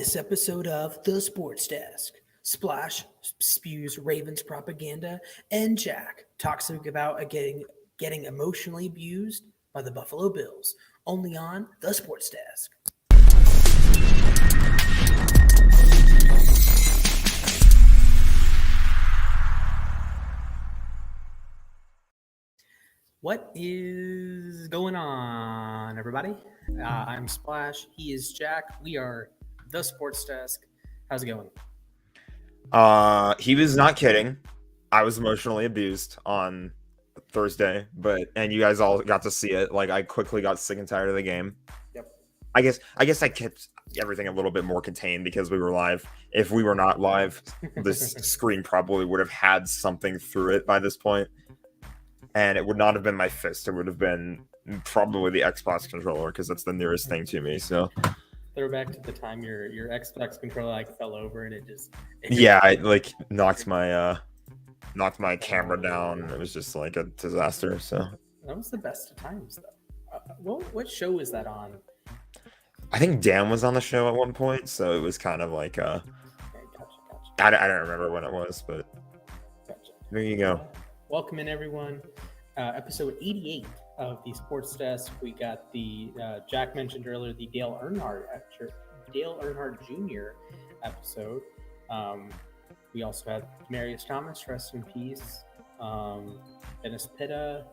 this episode of The Sports Desk, Splash spews Ravens propaganda, and Jack talks about getting emotionally abused by the Buffalo Bills. Only on The Sports Desk. What is going on, everybody? I'm Splash. He is Jack. We are The Sports Desk. How's it going? He was not kidding. I was emotionally abused on Thursday, and you guys all got to see it. Like, I quickly got sick and tired of the game. Yep. I guess I kept everything a little bit more contained because we were live. If we were not live, this screen probably would have had something through it by this point. And it would not have been my fist. It would have been probably the Xbox controller because that's the nearest thing to me. So throwback to the time your Xbox controller fell over and it I knocked my camera down. It was just like a disaster. So that was the best of times, though. What show was that on? I think Dan was on the show at one point, so it was kind of like Okay, gotcha. I don't remember when it was, but Gotcha. There you go. Welcome in, everyone. Episode 88 of the Sports Desk. We got the Jack mentioned earlier, the Dale Earnhardt Jr. episode. We also had Marius Thomas, rest in peace. Dennis Pitta.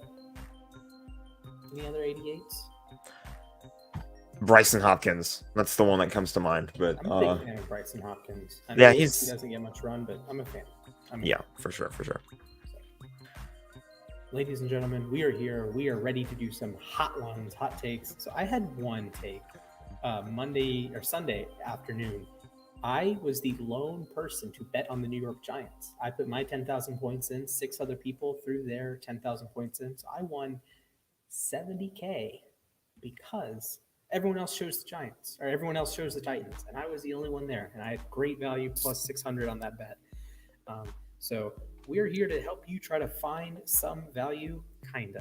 Any other 88s? Bryson Hopkins. That's the one that comes to mind. But I'm a big fan of Bryson Hopkins. I know he doesn't get much run, but I'm a fan. For sure. Ladies and gentlemen, we are here. We are ready to do some hot ones, hot takes. So I had one take Sunday afternoon. I was the lone person to bet on the New York Giants. I put my 10,000 points in. 6 other people threw their 10,000 points in. So I won $70K because everyone else chose the Giants, or everyone else chose the Titans, and I was the only one there. And I had great value, plus 600 on that bet. So we're here to help you try to find some value, kinda.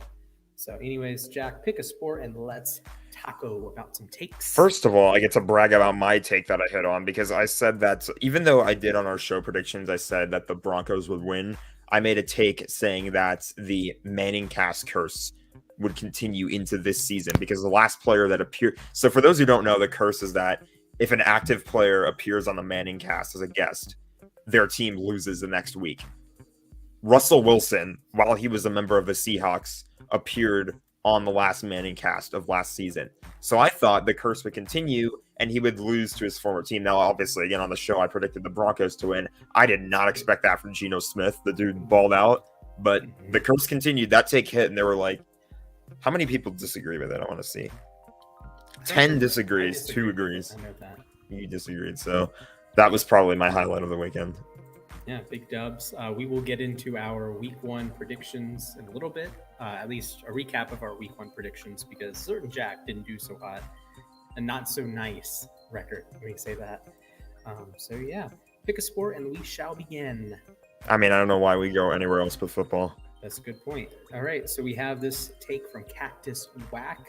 So anyways, Jack, pick a sport and let's taco about some takes. First of all, I get to brag about my take that I hit on because I said that even though I did on our show predictions, I said that the Broncos would win. I made a take saying that the Manning cast curse would continue into this season because the last player that appeared. So for those who don't know, the curse is that if an active player appears on the Manning cast as a guest, their team loses the next week. Russell Wilson, while he was a member of the Seahawks, appeared on the last Manning cast of last season. So I thought the curse would continue and he would lose to his former team. Now, obviously, again, on the show, I predicted the Broncos to win. I did not expect that from Geno Smith. The dude balled out, but the curse continued. That take hit, and they were like, how many people disagree with it? I want to see. 10 disagrees, 2 agrees. I know that. You disagreed. So that was probably my highlight of the weekend. Yeah, big dubs. We will get into our week 1 predictions in a little bit, at least a recap of our week 1 predictions, because certain Jack didn't do so hot. A not so nice record, let me say that. So yeah, pick a sport and we shall begin. I mean, I don't know why we go anywhere else but football. That's a good point. All right, so we have this take from Cactus Whack.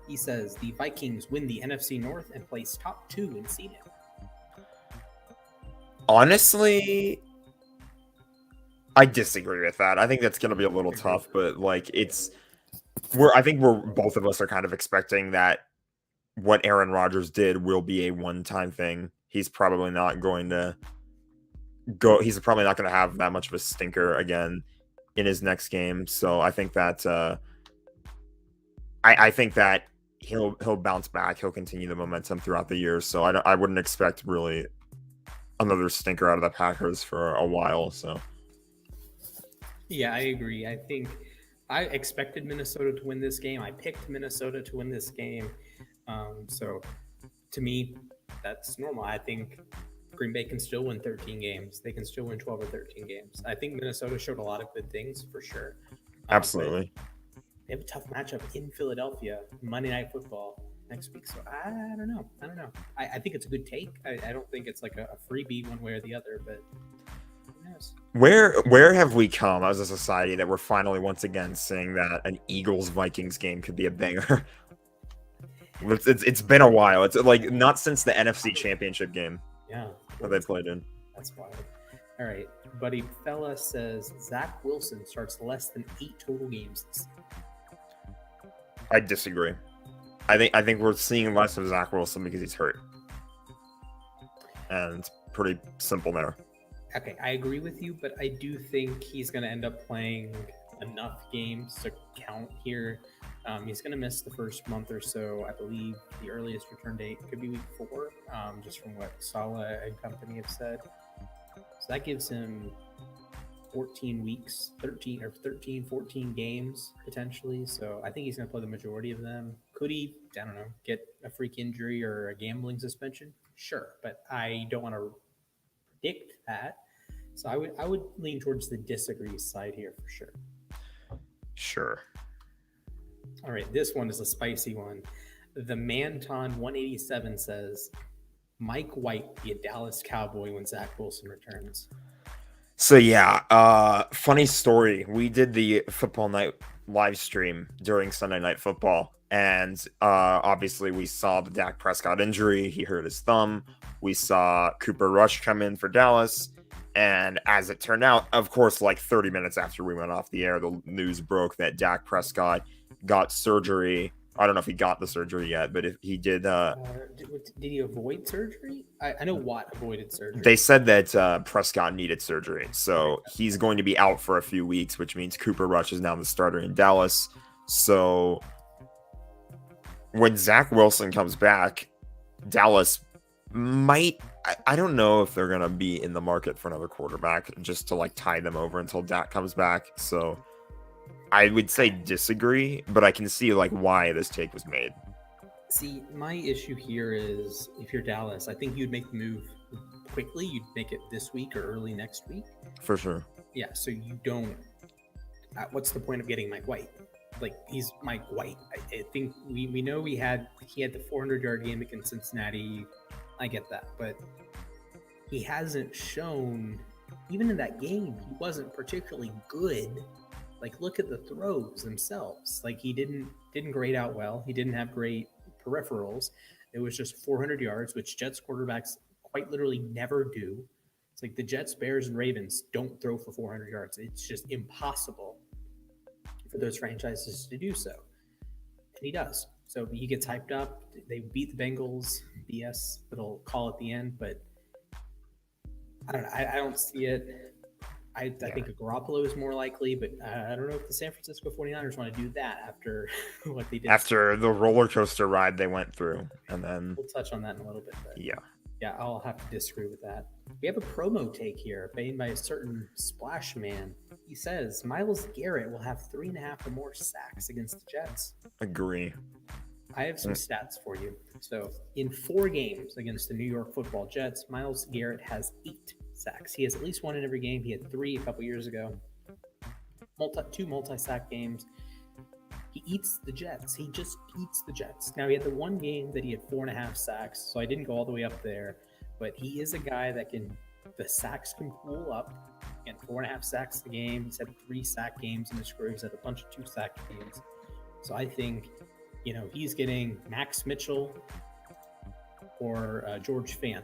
He says, the Vikings win the NFC North and place top 2 in seeding. Honestly, I disagree with that. I think that's going to be a little tough, but like I think both of us are kind of expecting that what Aaron Rodgers did will be a one-time thing. He's probably not going to have that much of a stinker again in his next game. So I think that I think that he'll bounce back. He'll continue the momentum throughout the year. So I wouldn't expect really another stinker out of the Packers for a while. So. Yeah, I agree. I think I expected Minnesota to win this game. I picked Minnesota to win this game. So to me, that's normal. I think Green Bay can still win 13 games. They can still win 12 or 13 games. I think Minnesota showed a lot of good things for sure. Absolutely. They have a tough matchup in Philadelphia, Monday Night Football next week. So I don't know. I think it's a good take. I don't think it's like a freebie one way or the other, but who knows? Where have we come as a society that we're finally once again saying that an Eagles-Vikings game could be a banger? It's been a while. It's like not since the NFC Championship game. Yeah. that they played in. That's wild. All right. Buddy Fella says Zach Wilson starts less than 8 total games this season. I disagree. I think we're seeing less of Zach Wilson because he's hurt. And it's pretty simple there. Okay, I agree with you, but I do think he's going to end up playing enough games to count here. He's going to miss the first month or so. I believe the earliest return date could be week 4, just from what Saleh and company have said. So that gives him 14 weeks, 14 games potentially. So I think he's going to play the majority of them. Could he, I don't know, get a freak injury or a gambling suspension? Sure, but I don't want to predict that. So I would lean towards the disagree side here for sure. Sure. All right, this one is a spicy one. The Manton 187 says Mike White be a Dallas Cowboy when Zach Wilson returns. So yeah, funny story. We did the football night live stream during Sunday Night Football, and obviously we saw the Dak Prescott injury. He hurt his thumb. We saw Cooper Rush come in for Dallas, and as it turned out, of course, like 30 minutes after we went off the air, the news broke that Dak Prescott got surgery. I don't know if he got the surgery yet, but if he did, did he avoid surgery? I know Watt avoided surgery. They said that Prescott needed surgery, so he's going to be out for a few weeks, which means Cooper Rush is now the starter in Dallas. So when Zach Wilson comes back, Dallas might. I don't know if they're gonna be in the market for another quarterback just to like tie them over until Dak comes back. So I would say disagree, but I can see like why this take was made. See, my issue here is if you're Dallas, I think you'd make the move quickly. You'd make it this week or early next week. For sure. Yeah, so you don't. What's the point of getting Mike White? Like, he's Mike White. I think we know he had the 400-yard game against Cincinnati. I get that, but he hasn't shown, even in that game, he wasn't particularly good. Like, look at the throws themselves. Like, he didn't grade out well. He didn't have great peripherals. It was just 400 yards, which Jets quarterbacks quite literally never do. It's like the Jets, Bears, and Ravens don't throw for 400 yards. It's just impossible for those franchises to do so. And he does. So he gets hyped up. They beat the Bengals. BS, it'll call at the end, but I don't know. I don't see it. I think a Garoppolo is more likely, but I don't know if the San Francisco 49ers want to do that after what they did. After the roller coaster ride they went through. And then we'll touch on that in a little bit. But yeah, I'll have to disagree with that. We have a promo take here made by a certain Splash Man. He says Myles Garrett will have 3.5 or more sacks against the Jets. Agree. I have some stats for you. So in 4 games against the New York Football Jets, Myles Garrett has 8 sacks. He has at least 1 in every game. He had 3 a couple years ago. 2 multi-sack games. He eats the Jets. He just eats the Jets. Now, he had the 1 game that he had 4.5 sacks, so I didn't go all the way up there. But he is a guy that the sacks can pool up. And 4.5 sacks a game. He's had 3 sack games in his career. He's had a bunch of 2 sack games. So I think, he's getting Max Mitchell or George Fant.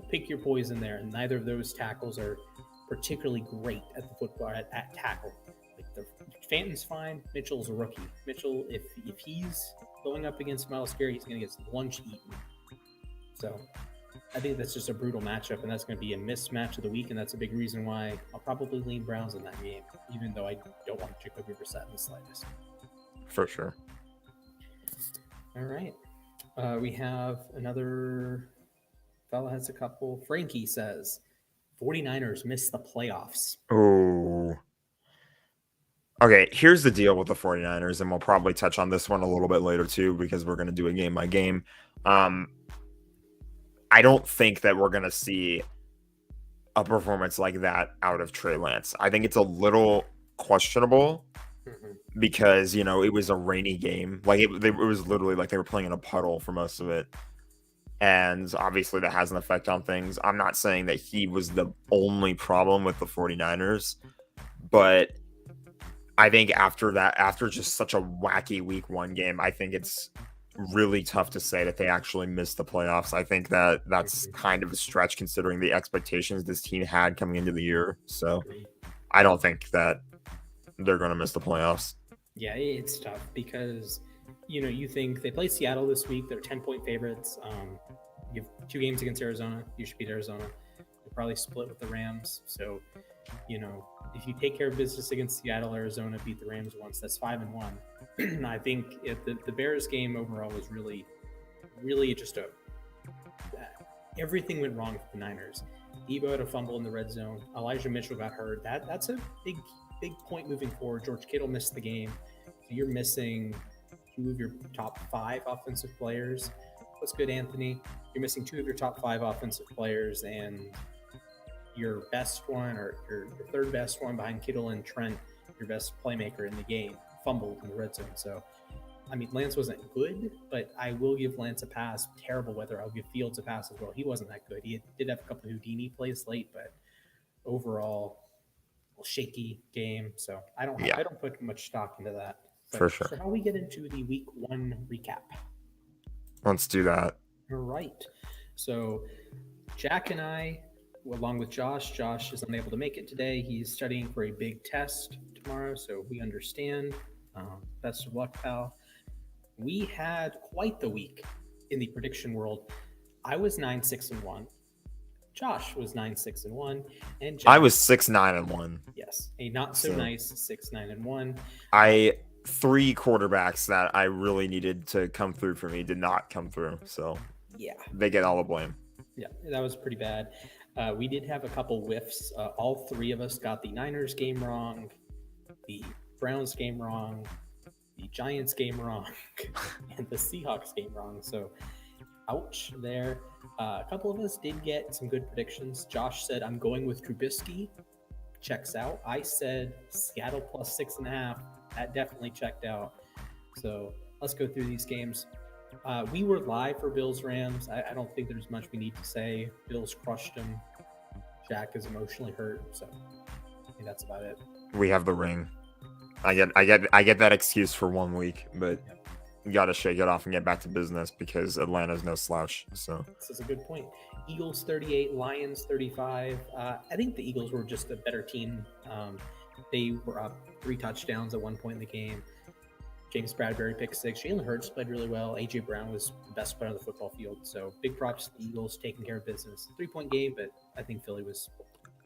Pick your poison there. And neither of those tackles are particularly great at the football at tackle. Like Fanton's fine. Mitchell's a rookie. Mitchell, if he's going up against Myles Garrett, he's going to get his lunch eaten. So I think that's just a brutal matchup, and that's going to be a mismatch of the week, and that's a big reason why I'll probably lean Browns in that game, even though I don't want Jacoby Brissett in the slightest. For sure. All right. We have another fella has a couple. Frankie says 49ers missed the playoffs. Oh. Okay, here's the deal with the 49ers, and we'll probably touch on this one a little bit later too, because we're going to do a game by game. I don't think that we're going to see a performance like that out of Trey Lance. I think it's a little questionable because, it was a rainy game. Like it was literally like they were playing in a puddle for most of it. And obviously that has an effect on things. I'm not saying that he was the only problem with the 49ers, but I think after just such a wacky week 1 game, I think it's really tough to say that they actually missed the playoffs. I think that that's kind of a stretch considering the expectations this team had coming into the year. So I don't think that they're going to miss the playoffs. Yeah, it's tough because, you think they play Seattle this week. They're 10-point favorites. You have 2 games against Arizona. You should beat Arizona. They'll probably split with the Rams. So, if you take care of business against Seattle, Arizona, beat the Rams once, that's 5-1. I think the Bears game overall was really, really just everything went wrong for the Niners. Debo had a fumble in the red zone. Elijah Mitchell got hurt. That's a big point moving forward. George Kittle missed the game. So you're missing 2 of your top 5 offensive players. What's good, Anthony? You're missing 2 of your top 5 offensive players, and your best one, or your third best one behind Kittle and Trent, your best playmaker in the game, fumbled in the red zone. So, Lance wasn't good, but I will give Lance a pass. Terrible weather. I'll give Fields a pass as well. He wasn't that good. He did have a couple of Houdini plays late, but overall, shaky game. So I don't put much stock into that. But, for sure. So how we get into the week 1 recap? Let's do that. All right. So Jack and I, along with Josh is unable to make it today. He's studying for a big test tomorrow, so we understand. Best of luck, pal. We had quite the week in the prediction world. I was 9-6-1. Josh was 9-6-1, and Jack, I was 6-9-1. Yes, a not so nice 6-9-1. 3 quarterbacks that I really needed to come through for me did not come through, so yeah, they get all the blame. Yeah, that was pretty bad. We did have a couple whiffs. All 3 of us got the Niners game wrong, the Browns game wrong, the Giants game wrong, and the Seahawks game wrong. So, ouch there. A couple of us did get some good predictions. Josh said, I'm going with Trubisky. Checks out. I said Seattle plus 6.5. That definitely checked out. So let's go through these games. We were live for Bills-Rams. I don't think there's much we need to say. Bills crushed them. Jack is emotionally hurt, so I think that's about it. We have the ring. I get that excuse for 1 week, but you got to shake it off and get back to business because Atlanta's no slouch. So this is a good point. Eagles 38, Lions 35. I think the Eagles were just a better team. They were up 3 touchdowns at one point in the game. James Bradbury picked 6. Jalen Hurts played really well. A.J. Brown was the best player on the football field. So big props to the Eagles taking care of business. 3-point game, but I think Philly was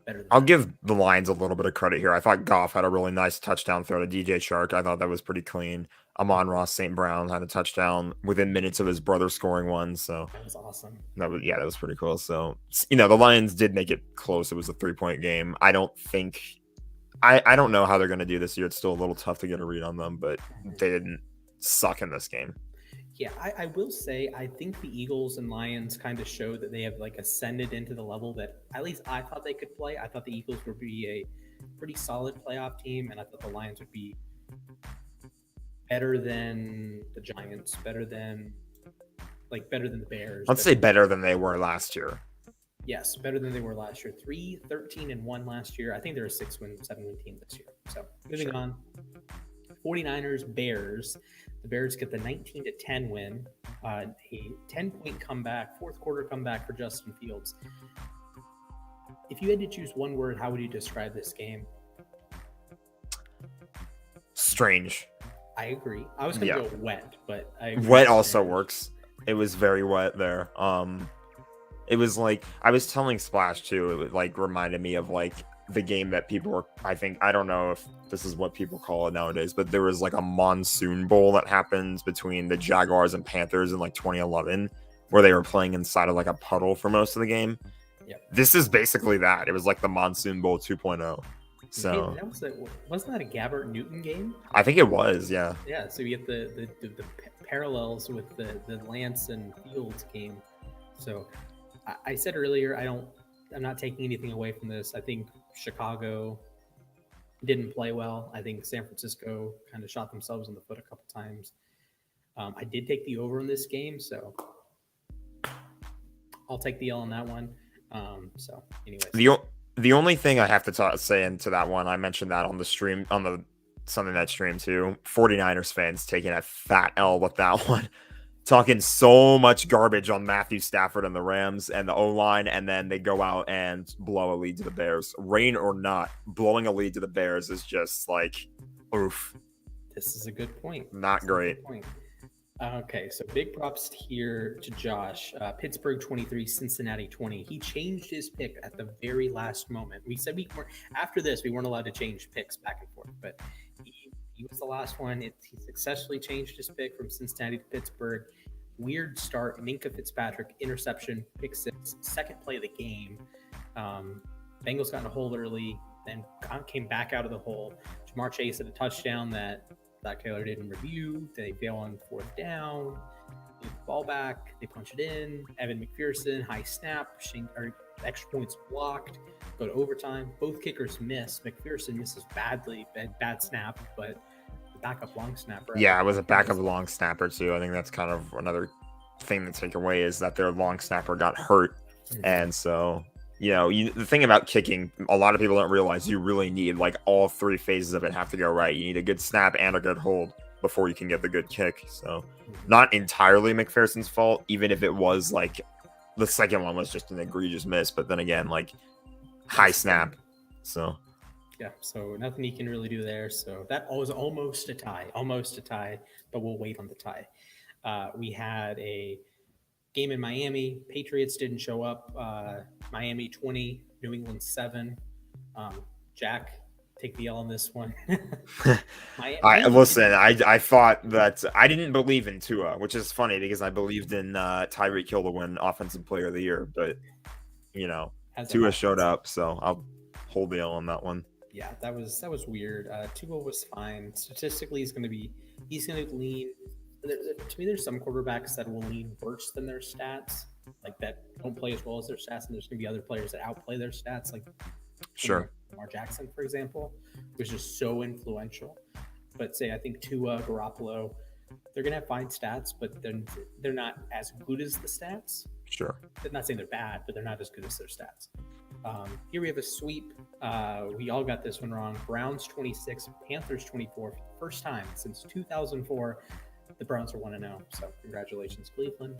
better than I'll give the Lions a little bit of credit here. I thought Goff had a really nice touchdown throw to DJ Chark. I thought that was pretty clean. Amon-Ra St. Brown had a touchdown within minutes of his brother scoring one. So that was awesome. That was pretty cool. So, the Lions did make it close. It was a 3-point game. I don't know how they're going to do this year. It's still a little tough to get a read on them, but they didn't suck in this game. Yeah, I will say I think the Eagles and Lions kind of show that they have ascended into the level that at least I thought they could play. I thought the Eagles would be a pretty solid playoff team, and I thought the Lions would be better than the Giants, better than the Bears. Let's say better than they were last year. Yes, better than they were last year. 3-13-1 last year. I think they're a 6-win, 7-win team this year. So moving on. 49ers, Bears. The Bears get the 19-10 win. A 10-point comeback, fourth quarter comeback for Justin Fields. If you had to choose one word, how would you describe this game? Strange. I agree. I was going to go wet, but I agree. Wet also works. It was very wet there. It was I was telling Splash too, it reminded me of the game that people were, I don't know if this is what people call it nowadays, but there was a monsoon bowl that happens between the Jaguars and Panthers in 2011 where they were playing inside of a puddle for most of the game. Yep. This is basically that. It was the monsoon bowl 2.0. So wasn't that a Gabbert Newton game? I think it was, yeah. Yeah, so you get the parallels with the Lance and Fields game. So I said earlier, I'm not taking anything away from this. I think Chicago didn't play well. I think San Francisco kind of shot themselves in the foot a couple times. I did take the over in this game, so I'll take the L on that one. So anyways. The only thing I have to say into that one, I mentioned that on the stream, on the Sunday night stream too, 49ers fans taking a fat L with that one. talking so much garbage on Matthew Stafford and the Rams and the O-line, and then they go out and blow a lead to the Bears. Rain or not, blowing a lead to the Bears is just like, oof. This is a good point. Not great. Okay, so big props here to Josh. Pittsburgh 23, Cincinnati 20. He changed his pick at the very last moment. We said after this, we weren't allowed to change picks back and forth, but he was the last one. He successfully changed his pick from Cincinnati to Pittsburgh. Weird start. Minka Fitzpatrick, interception, pick 6, second play of the game. Bengals got in a hole early, then came back out of the hole. Jamar Chase had a touchdown that Taylor didn't review. They fail on 4th down. They get the ball back. They punch it in. Evan McPherson, high snap. Extra points blocked. Go to overtime. Both kickers miss. McPherson misses badly. Bad snap, but the backup long snapper. Yeah, it was a backup long snapper too. I think that's kind of another thing to take away is that their long snapper got hurt. Mm-hmm. And so, the thing about kicking, a lot of people don't realize you really need like all 3 phases of it have to go right. You need a good snap and a good hold before you can get the good kick. So not entirely McPherson's fault, even if it was like the second one was just an egregious miss. But then again, like high snap. So yeah, so nothing he can really do there. So that was almost a tie, but we'll wait on the tie. We had a game in Miami. Patriots didn't show up. Miami 20, New England 7. Jack, take the L on this one. I thought that I didn't believe in Tua, which is funny because I believed in Tyreek Hill to win Offensive Player of the Year, but Tua showed up, so I'll hold the L on that one. Yeah, that was weird. Tua was fine. Statistically, he's going to lean. To me, there's some quarterbacks that will lean worse than their stats, like that don't play as well as their stats, and there's going to be other players that outplay their stats, like Lamar Jackson, for example, who's just so influential. But I think Tua, Garoppolo, they're going to have fine stats, but they're not as good as the stats. Sure. I'm not saying they're bad, but they're not as good as their stats. Here we have a sweep. We all got this one wrong. Browns 26, Panthers 24. First time since 2004. The Browns are 1-0, so congratulations, Cleveland.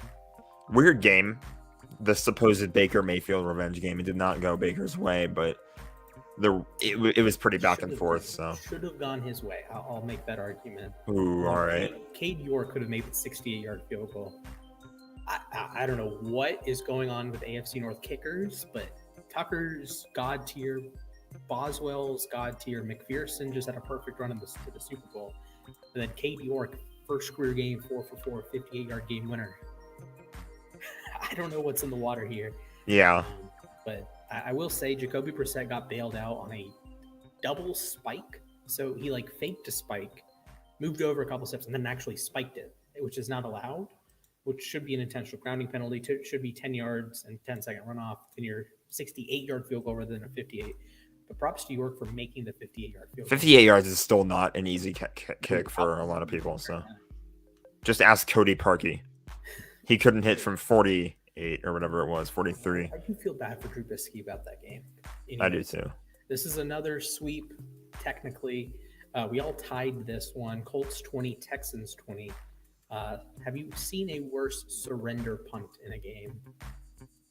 Weird game. The supposed Baker Mayfield revenge game. It did not go Baker's way, but it was pretty back and forth. So should have gone his way. I'll make that argument. Ooh, all right. Cade York could have made the 68-yard field goal. I don't know what is going on with AFC North kickers, but Tucker's God tier, Boswell's God tier, McPherson just had a perfect run to the Super Bowl, and then Cade York. First career game, 4 for 4, 58-yard game winner. I don't know what's in the water here. Yeah. But I will say Jacoby Brissett got bailed out on a double spike. So he faked a spike, moved over a couple steps, and then actually spiked it, which is not allowed, which should be an intentional grounding penalty. Should be 10 yards and 10-second runoff in your 68-yard field goal rather than a 58. But props to York for making the 58-yard field goal. 58 yards is still not an easy kick for a lot of people. So just ask Cody Parkey. He couldn't hit from 48 or whatever it was, 43. I do feel bad for Trubisky about that game. Anyways, I do too. This is another sweep, technically. We all tied this one. Colts 20, Texans 20. Have you seen a worse surrender punt in a game?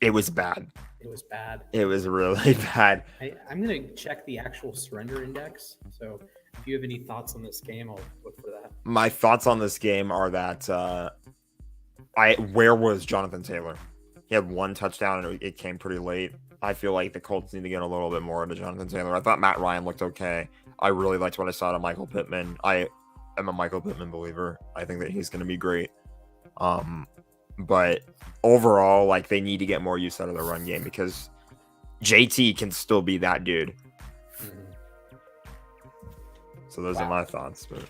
It was bad. It was bad. It was really bad. I'm going to check the actual surrender index. So if you have any thoughts on this game, I'll look for that. My thoughts on this game are that where was Jonathan Taylor? He had 1 touchdown and it came pretty late. I feel like the Colts need to get a little bit more into Jonathan Taylor. I thought Matt Ryan looked okay. I really liked what I saw to Michael Pittman. I am a Michael Pittman believer. I think that he's going to be great. But overall, they need to get more use out of the run game because JT can still be that dude. Mm-hmm. So those are my thoughts. But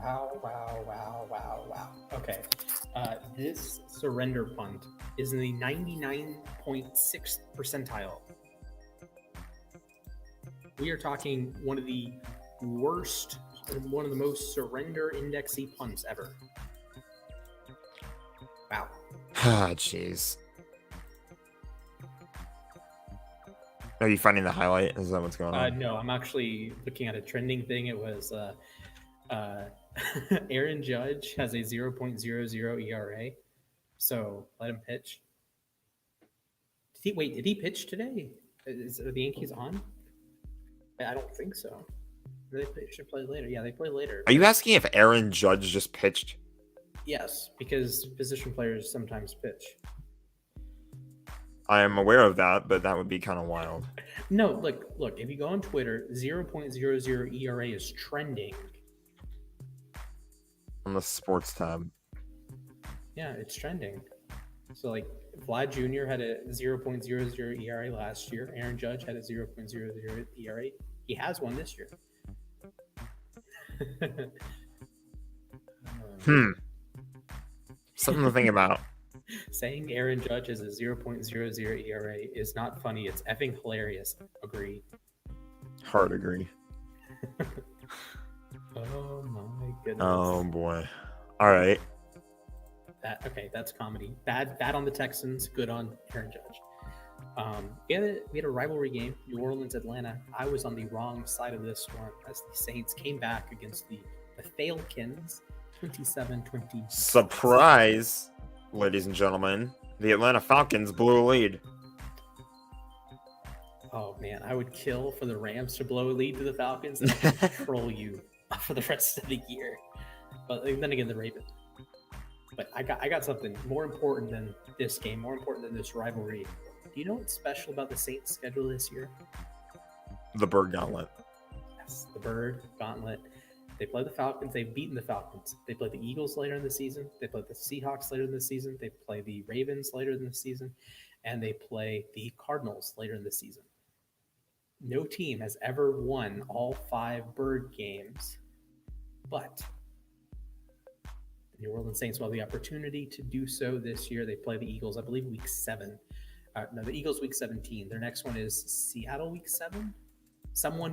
Wow. Okay. This surrender punt is in the 99.6th percentile. We are talking one of the worst, one of the most surrender indexy punts ever. Wow. Ah, jeez. Are you finding the highlight? Is that what's going on? No, I'm actually looking at a trending thing. It was Uh, Aaron Judge has a 0.00 ERA, so let him pitch. Did he pitch today? Are the Yankees on? I don't think so. They should play later. Yeah, they play later. Are you asking if Aaron Judge just pitched? Yes, because position players sometimes pitch. I am aware of that, but that would be kind of wild. No, look. If you go on Twitter, 0.00 ERA is trending. On the sports tab. Yeah, it's trending. So like Vlad Jr. had a 0.00 ERA last year. Aaron Judge had a 0.00 ERA. He has one this year. Something to think about. Saying Aaron Judge has a 0.00 ERA is not funny. It's effing hilarious. Agree. Hard agree. Oh my goodness. Oh boy. All right. That's comedy. Bad on the Texans. Good on Aaron Judge. We had a rivalry game, New Orleans, Atlanta. I was on the wrong side of this one as the Saints came back against the Falcons, 27-20. Surprise, ladies and gentlemen. The Atlanta Falcons blew a lead. Oh man, I would kill for the Rams to blow a lead to the Falcons and control you for the rest of the year. But then again, the Ravens. But I got something more important than this game, more important than this rivalry. Do you know what's special about the Saints' schedule this year? The Bird Gauntlet. Yes, the Bird Gauntlet. They play the Falcons. They've beaten the Falcons. They play the Eagles later in the season. They play the Seahawks later in the season. They play the Ravens later in the season. And they play the Cardinals later in the season. No team has ever won all 5 Bird games, but the New Orleans Saints will have the opportunity to do so this year. They play the Eagles, I believe, week 7. The Eagles week 17. Their next one is Seattle week 7.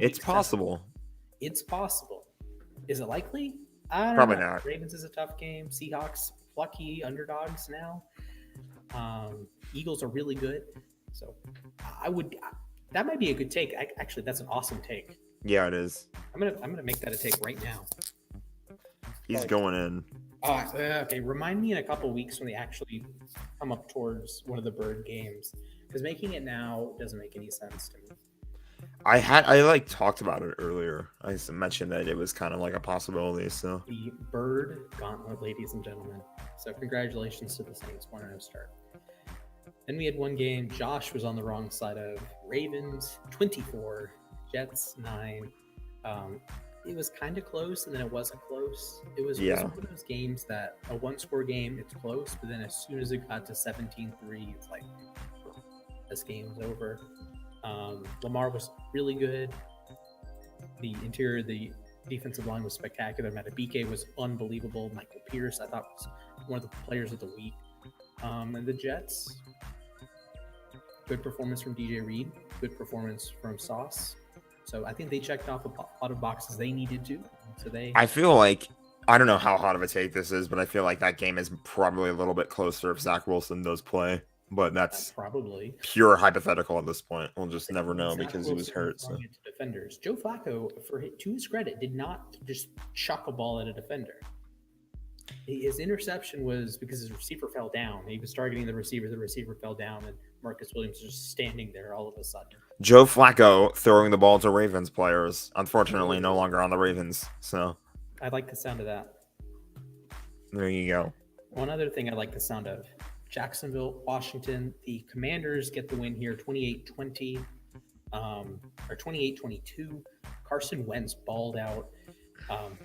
It's possible. 7. It's possible. Is it likely? I don't Probably know. not. Ravens is a tough game. Seahawks, plucky underdogs now. Eagles are really good. So that might be a good take. Actually, that's an awesome take. Yeah, it is. I'm gonna make that a take right now. He's going in. Okay. Remind me in a couple weeks when they actually come up towards one of the Bird games, because making it now doesn't make any sense to me. I talked about it earlier. I just mentioned that it was kind of like a possibility. So The Bird Gauntlet, ladies and gentlemen. So congratulations to the Saints, 1-0 start. Then we had one game. Josh was on the wrong side of. Ravens 24, Jets 9. It was kind of close, and then it wasn't close. It was one of those games that a one-score game, it's close, but then as soon as it got to 17-3, it's like, this game's over. Lamar was really good. The interior, the defensive line was spectacular. Matabike was unbelievable. Michael Pierce, I thought, was one of the players of the week. And the Jets, good performance from DJ Reed, good performance from Sauce. So I think they checked off a lot of boxes they needed to. So I feel like, I don't know how hot of a take this is, but I feel like that game is probably a little bit closer if Zach Wilson does play. But that's probably pure hypothetical at this point. We'll just never know because he was hurt. So. Defenders. Joe Flacco, to his credit, did not just chuck a ball at a defender. His interception was because his receiver fell down. He was targeting the receiver fell down, and Marcus Williams was just standing there all of a sudden. Joe Flacco throwing the ball to Ravens players. Unfortunately, no longer on the Ravens. So I like the sound of that. There you go. One other thing I like the sound of. Jacksonville, Washington. The Commanders get the win here, 28-20, or 28-22. Carson Wentz balled out.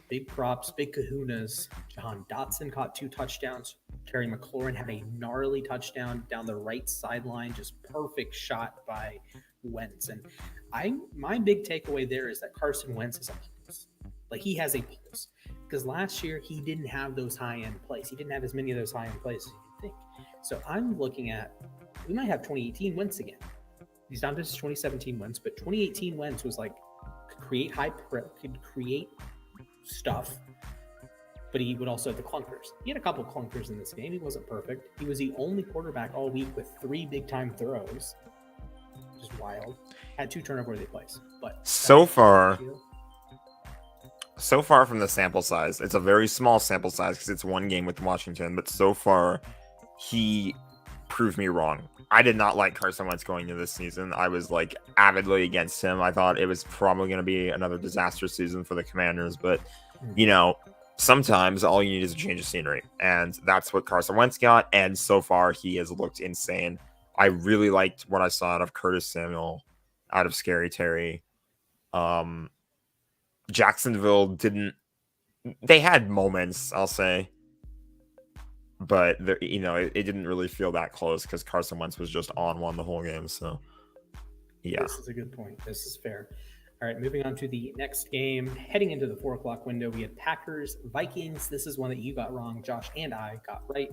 Big props, big kahunas. Jahan Dotson caught 2 touchdowns. Terry McLaurin had a gnarly touchdown down the right sideline. Just perfect shot by Wentz. And my big takeaway there is that Carson Wentz is a pulse. Like, he has a pulse. Because last year, he didn't have those high-end plays. He didn't have as many of those high-end plays as you think. So I'm looking at, we might have 2018 Wentz again. He's not just 2017 Wentz, but 2018 Wentz was like, could create stuff, but he would also have the clunkers. He had a couple clunkers in this game. He wasn't perfect. He was the only quarterback all week with 3 big-time throws, which is wild. Had 2 turnover-worthy plays. But so far, so far from the sample size, it's a very small sample size because it's one game with Washington, but so far he proved me wrong. I did not like Carson Wentz going into this season. I was like avidly against him. I thought it was probably going to be another disaster season for the Commanders, but you know, sometimes all you need is a change of scenery, and that's what Carson Wentz got. And so far, he has looked insane. I really liked what I saw out of Curtis Samuel, out of Scary Terry. Jacksonville didn't. They had moments, I'll say, but it didn't really feel that close because Carson Wentz was just on one the whole game. So, yeah, this is a good point. This is fair. All right, moving on to the next game. Heading into the 4 o'clock window, we have Packers Vikings. This is one that you got wrong, Josh, and I got right.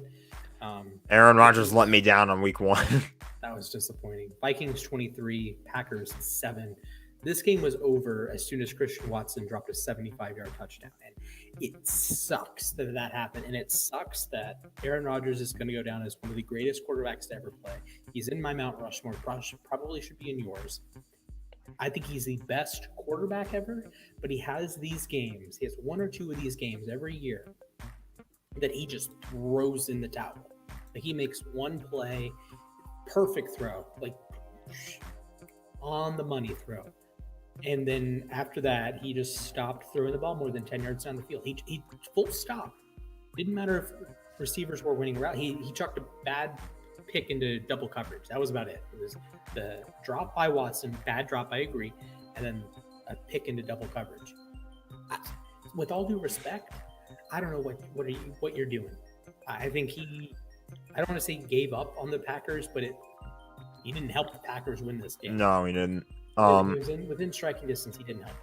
Aaron Rodgers let me down on week 1. That was disappointing. Vikings 23, Packers 7. This game was over as soon as Christian Watson dropped a 75-yard touchdown. And it sucks that happened. And it sucks that Aaron Rodgers is going to go down as one of the greatest quarterbacks to ever play. He's in my Mount Rushmore. Probably should be in yours. I think he's the best quarterback ever, but he has these games. He has 1 or 2 of these games every year that he just throws in the towel. Like he makes one play, perfect throw, like on the money throw. And then after that, he just stopped throwing the ball more than 10 yards down the field. He full stop. Didn't matter if receivers were winning route. He chucked a bad pick into double coverage. That was about it. It was the drop by Watson, bad drop, I agree, and then a pick into double coverage. With all due respect, I don't know what you're doing. I think I don't want to say he gave up on the Packers, but he didn't help the Packers win this game. No, he didn't. Within striking distance, he didn't help.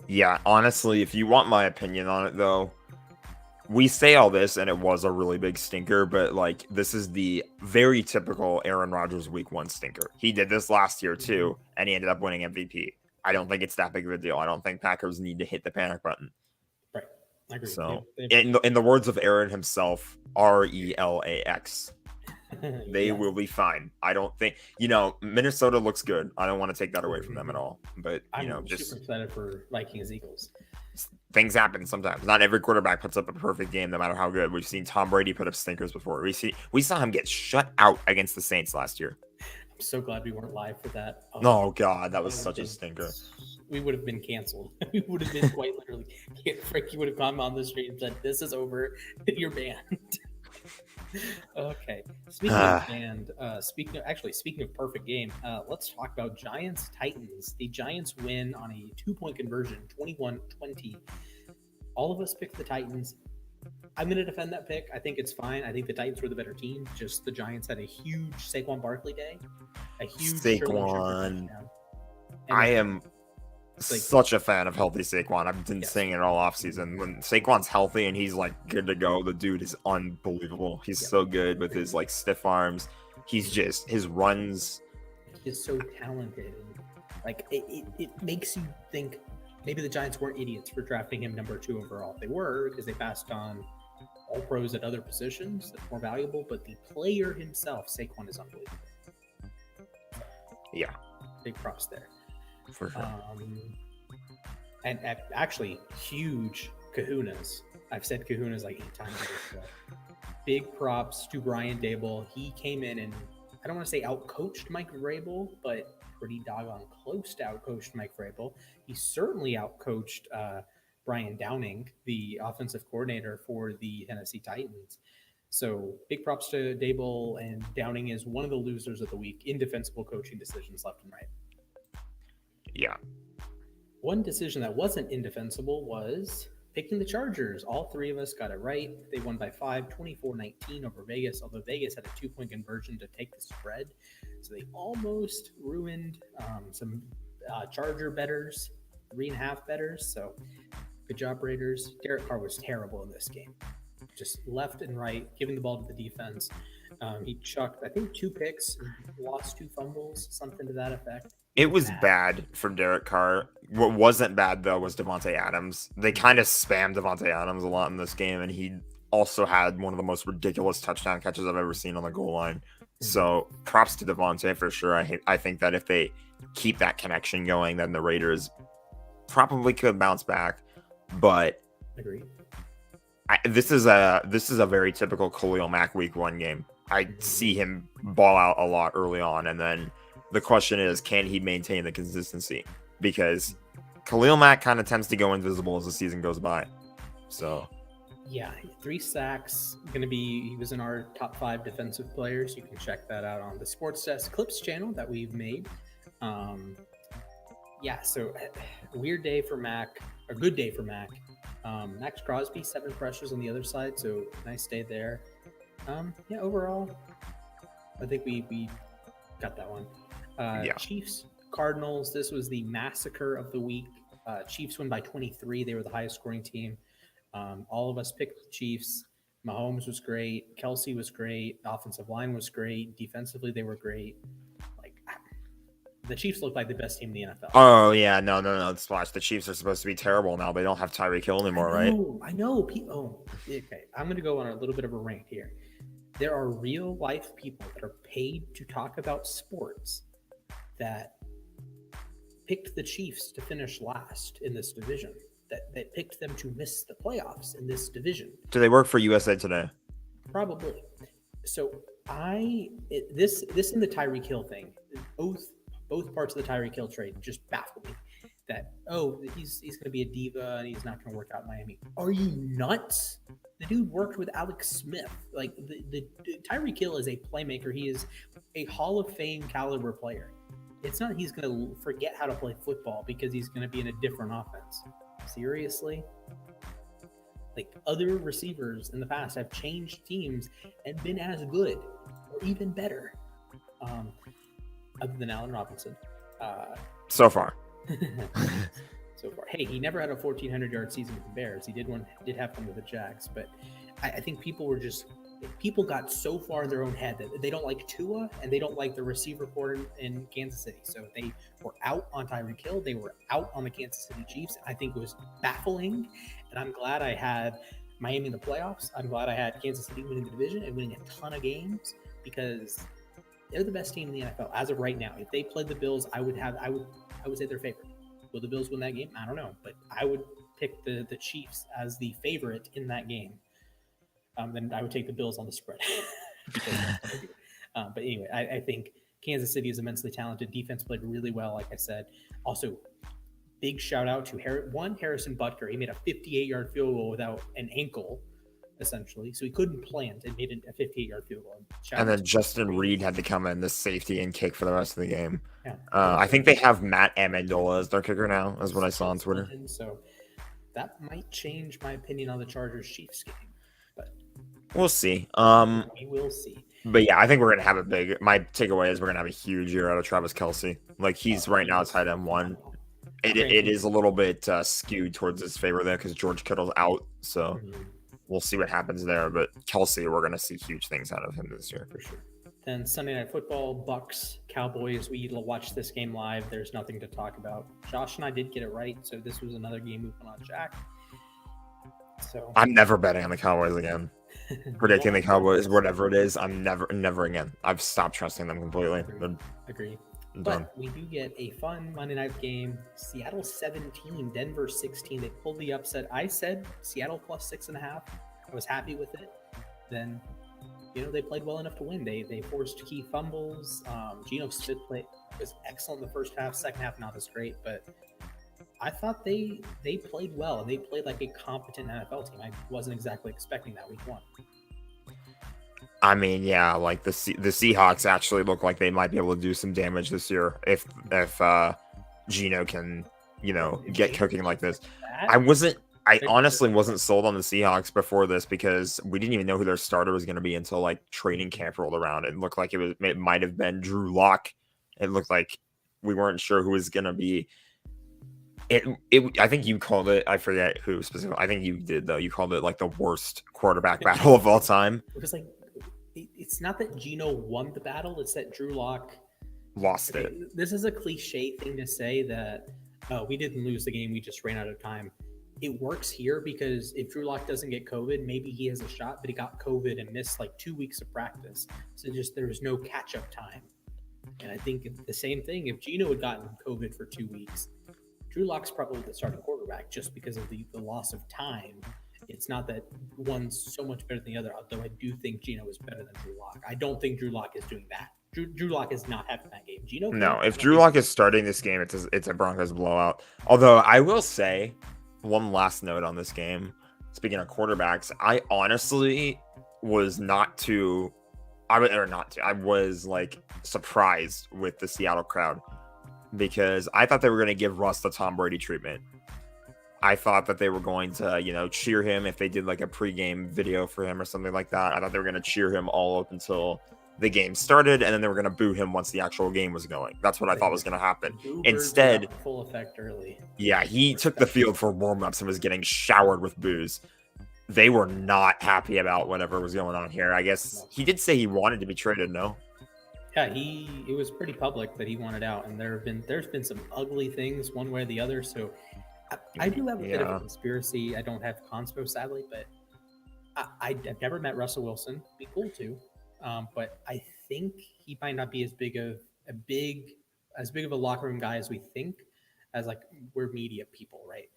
Yeah, honestly, if you want my opinion on it, though, we say all this, and it was a really big stinker, but like this is the very typical Aaron Rodgers week 1 stinker. He did this last year too, and he ended up winning MVP. I don't think it's that big of a deal. I don't think Packers need to hit the panic button. Right, I agree. So, in the words of Aaron himself, RELAX. They will be fine. I don't think, Minnesota looks good. I don't want to take that away from them at all. But, I'm just super excited for Vikings Eagles. Things happen sometimes. Not every quarterback puts up a perfect game, no matter how good. We've seen Tom Brady put up stinkers before. We saw him get shut out against the Saints last year. I'm so glad we weren't live for that. Oh God, that was such a stinker. We would have been canceled. We would have been quite literally. Frankie would have come on the street and said, "This is over. You're banned." Okay. Speaking of banned, speaking of perfect game, let's talk about Giants Titans. The Giants win on a 2-point conversion, 21-20. All of us picked the Titans. I'm going to defend that pick. I think it's fine. I think the Titans were the better team. Just the Giants had a huge Saquon Barkley day. A huge Saquon. I am such a fan of healthy Saquon. I've been saying it all offseason. When Saquon's healthy and he's like good to go, the dude is unbelievable. He's so good with his like stiff arms. He's just his runs. He's so talented. Like it makes you think maybe the Giants weren't idiots for drafting him number 2 overall. They were, because they passed on all pros at other positions that were more valuable. But the player himself, Saquon, is unbelievable. Yeah, big props there. For sure. And actually, huge kahunas. I've said kahunas like 8 times. Big props to Brian Daboll. He came in and I don't want to say outcoached Mike Vrabel, but pretty doggone close to outcoached Mike Vrabel. He certainly outcoached Brian Downing, the offensive coordinator for the Tennessee Titans. So big props to Daboll, and Downing is one of the losers of the week. Indefensible coaching decisions left and right. Yeah. One decision that wasn't indefensible was picking the Chargers. All 3 of us got it right. They won by 5, 24-19 over Vegas, although Vegas had a 2-point conversion to take the spread. So they almost ruined some Charger bettors, 3.5 bettors. So good job, Raiders. Derek Carr was terrible in this game. Just left and right, giving the ball to the defense. He chucked, I think, 2 picks, lost 2 fumbles, something to that effect. It was bad for Derek Carr. What wasn't bad, though, was Devontae Adams. They kind of spammed Devontae Adams a lot in this game, and he also had one of the most ridiculous touchdown catches I've ever seen on the goal line. Mm-hmm. So props to Devontae for sure. I think that if they keep that connection going, then the Raiders probably could bounce back. but Agreed. this is a very typical Khalil Mack week 1 game. I see him ball out a lot early on, and then the question is, can he maintain the consistency? Because Khalil Mack kind of tends to go invisible as the season goes by. So yeah, 3 sacks. He was in our top 5 defensive players. You can check that out on the Sports Desk Clips channel that we've made. So weird day for Mac, a good day for Mac. Max Crosby, 7 pressures on the other side, so nice day there. Overall, I think we got that one. Chiefs, Cardinals, this was the massacre of the week. Chiefs win by 23. They were the highest scoring team. All of us picked the Chiefs. Mahomes was great. Kelsey was great. Offensive line was great. Defensively, they were great. The Chiefs look like the best team in the NFL. Oh, yeah. No. Splash. The Chiefs are supposed to be terrible now. They don't have Tyreek Hill anymore, right? I know. Okay. I'm going to go on a little bit of a rant here. There are real life people that are paid to talk about sports that picked the Chiefs to finish last in this division, that picked them to miss the playoffs in this division. Do they work for USA Today? Probably. So this and the Tyreek Hill thing, both parts of the Tyreek Hill trade just baffle me. That he's going to be a diva and he's not going to work out in Miami. Are you nuts? The dude worked with Alex Smith. Like the Tyreek Hill is a playmaker. He is a Hall of Fame caliber player. It's not he's going to forget how to play football because he's going to be in a different offense. Seriously? Like other receivers in the past have changed teams and been as good or even better. Other than Allen Robinson. So far. Hey, he never had a 1,400-yard season with the Bears. He did have one with the Jags, but I think people got so far in their own head that they don't like Tua and they don't like the receiver core in Kansas City. So they were out on Tyreek Hill. They were out on the Kansas City Chiefs. I think it was baffling, and I'm glad I had Miami in the playoffs. I'm glad I had Kansas City winning the division and winning a ton of games because they're the best team in the NFL as of right now. If they played the Bills, I would say they're favored. Will the Bills win that game? I don't know, but I would pick the Chiefs as the favorite in that game. Then I would take the Bills on the spread. But anyway, I think Kansas City is immensely talented. Defense played really well, like I said. Also, big shout out to Harrison Butker. He made a 58-yard field goal without an ankle, essentially. So he couldn't plant and made a 58-yard field goal. And then Justin Reed had to come in the safety and kick for the rest of the game. Yeah. I think they have Matt Amendola as their kicker now, is what I saw on Twitter. So that might change my opinion on the Chargers-Chiefs game. But we'll see. We will see. But yeah, I think we're going to have my takeaway is we're going to have a huge year out of Travis Kelce. Like he's right now tight end 1. It is a little bit skewed towards his favor there because George Kittle's out. So we'll see what happens there. But Kelce, we're going to see huge things out of him this year. For sure. Then Sunday Night Football, Bucks, Cowboys. We watched this game live. There's nothing to talk about. Josh and I did get it right, so this was another game we put on Jack. So I'm never betting on the Cowboys again. Predicting the Cowboys, whatever it is, I'm never again. I've stopped trusting them completely. Agree. But we do get a fun Monday night game. Seattle 17, Denver 16. They pulled the upset. I said Seattle plus 6.5. I was happy with it. Then they played well enough to win. They forced key fumbles. Geno Smith was excellent in the first half. Second half, not as great, but I thought they played well, and they played like a competent NFL team. I wasn't exactly expecting that week 1. I mean, yeah, like the Seahawks actually look like they might be able to do some damage this year if Geno can, get cooking like this. I honestly wasn't sold on the Seahawks before this because we didn't even know who their starter was going to be until like training camp rolled around. It looked like it might have been Drew Lock. It looked like we weren't sure who was going to be. I think you called it. I forget who specifically. I think you did though. You called it like the worst quarterback battle of all time. It was like it's not that Geno won the battle; it's that Drew Lock lost it. This is a cliche thing to say that we didn't lose the game; we just ran out of time. It works here because if Drew Lock doesn't get COVID, maybe he has a shot, but he got COVID and missed like 2 weeks of practice. So there was no catch-up time. And I think the same thing, if Geno had gotten COVID for 2 weeks, Drew Lock's probably the starting quarterback just because of the loss of time. It's not that one's so much better than the other, although I do think Geno is better than Drew Lock. I don't think Drew Lock is doing that. Drew Lock is not having that game. Geno, no, if Drew Lock is starting this game, it's a Broncos blowout. Although I will say, one last note on this game. Speaking of quarterbacks, I honestly was I was like surprised with the Seattle crowd because I thought they were going to give Russ the Tom Brady treatment. I thought that they were going to, cheer him if they did like a pregame video for him or something like that. I thought they were going to cheer him all up until the game started, and then they were going to boo him once the actual game was going. That's what I thought was going to happen. Instead, full effect early. Yeah, he took the field for warm-ups and was getting showered with boos. They were not happy about whatever was going on here. I guess he did say he wanted to be traded, no? Yeah, it was pretty public that he wanted out, and there's been some ugly things one way or the other. So I do have a bit of a conspiracy. I don't have conspo, sadly, but I've never met Russell Wilson. Be cool too, but I think he might not be as big of a locker room guy as we think. As like we're media people, right?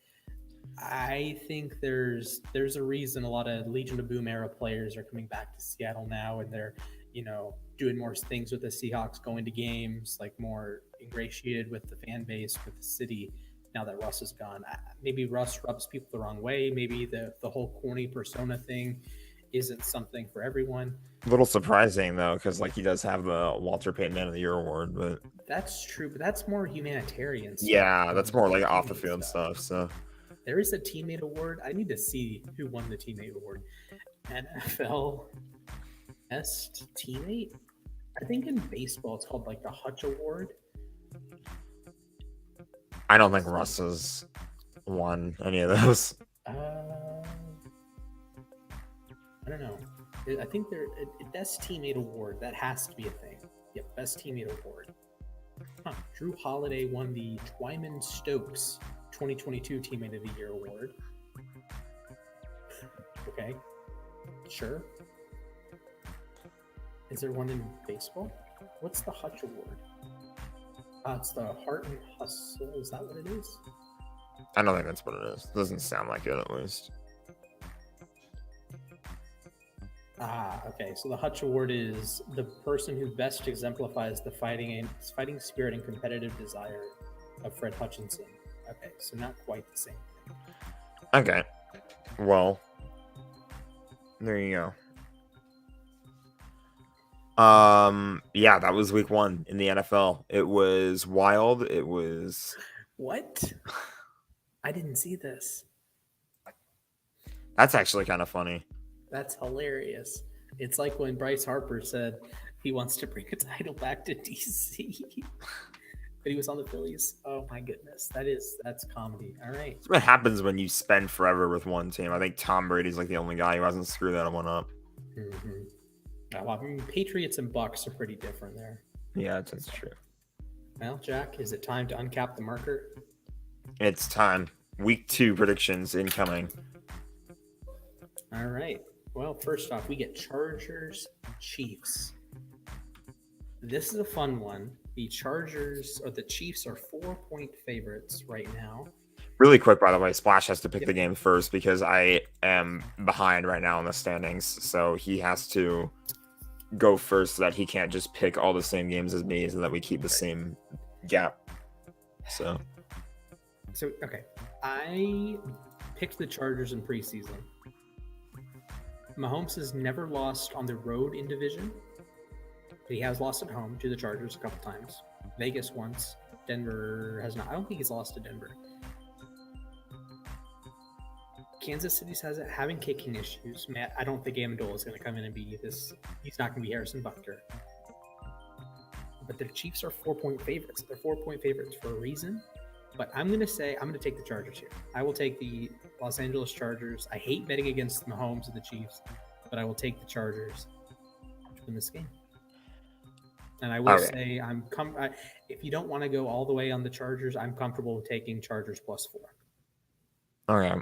I think there's a reason a lot of Legion of Boom era players are coming back to Seattle now, and they're doing more things with the Seahawks, going to games, like more ingratiated with the fan base, with the city. Now that Russ is gone, maybe Russ rubs people the wrong way. Maybe the whole corny persona thing isn't something for everyone. A little surprising though, because like he does have the Walter Payton Man of the Year award, but that's true. But that's more humanitarian stuff. Yeah, that's more like off the field stuff. So there is a teammate award. I need to see who won the teammate award. NFL best teammate. I think in baseball it's called like the Hutch Award. I don't think Russ has won any of those. I don't know. I think they're best teammate award. That has to be a thing. Yep, best teammate award. Drew Holiday won the Twyman Stokes 2022 Teammate of the Year award. Okay, sure. Is there one in baseball? What's the Hutch Award? It's the Heart and Hustle. Is that what it is? I don't think that's what it is. It doesn't sound like it, at least. Okay. So the Hutch Award is the person who best exemplifies the fighting spirit and competitive desire of Fred Hutchinson. Okay, so not quite the same thing. Okay. Well, there you go. Yeah, that was week 1 in the NFL. It was wild. It was what? I didn't see this. That's actually kind of funny. That's hilarious. It's like when Bryce Harper said he wants to bring a title back to DC. But he was on the Phillies. Oh my goodness. That's comedy. All right. That's what happens when you spend forever with one team. I think Tom Brady's like the only guy who hasn't screwed that one up. Mm-hmm. Well, I mean, Patriots and Bucks are pretty different there. Yeah, that's true. Well, Jack, is it time to uncap the marker? It's time. Week 2 predictions incoming. All right. Well, first off, we get Chargers, Chiefs. This is a fun one. The Chiefs are 4-point favorites right now. Really quick, by the way, Splash has to pick the game first because I am behind right now in the standings. So he has to go first so that he can't just pick all the same games as me so that we keep the same gap. So okay. I picked the Chargers in preseason. Mahomes has never lost on the road in division. He has lost at home to the Chargers a couple times. Vegas once. Denver has not. I don't think he's lost to Denver. Kansas City's having kicking issues. Matt, I don't think Amendola is going to come in and be this. He's not going to be Harrison Butker. But the Chiefs are 4-point favorites. They're 4-point favorites for a reason. But I'm going to take the Chargers here. I will take the Los Angeles Chargers. I hate betting against Mahomes and the Chiefs, but I will take the Chargers to win this game. And I will say if you don't want to go all the way on the Chargers, I'm comfortable with taking Chargers +4. Okay.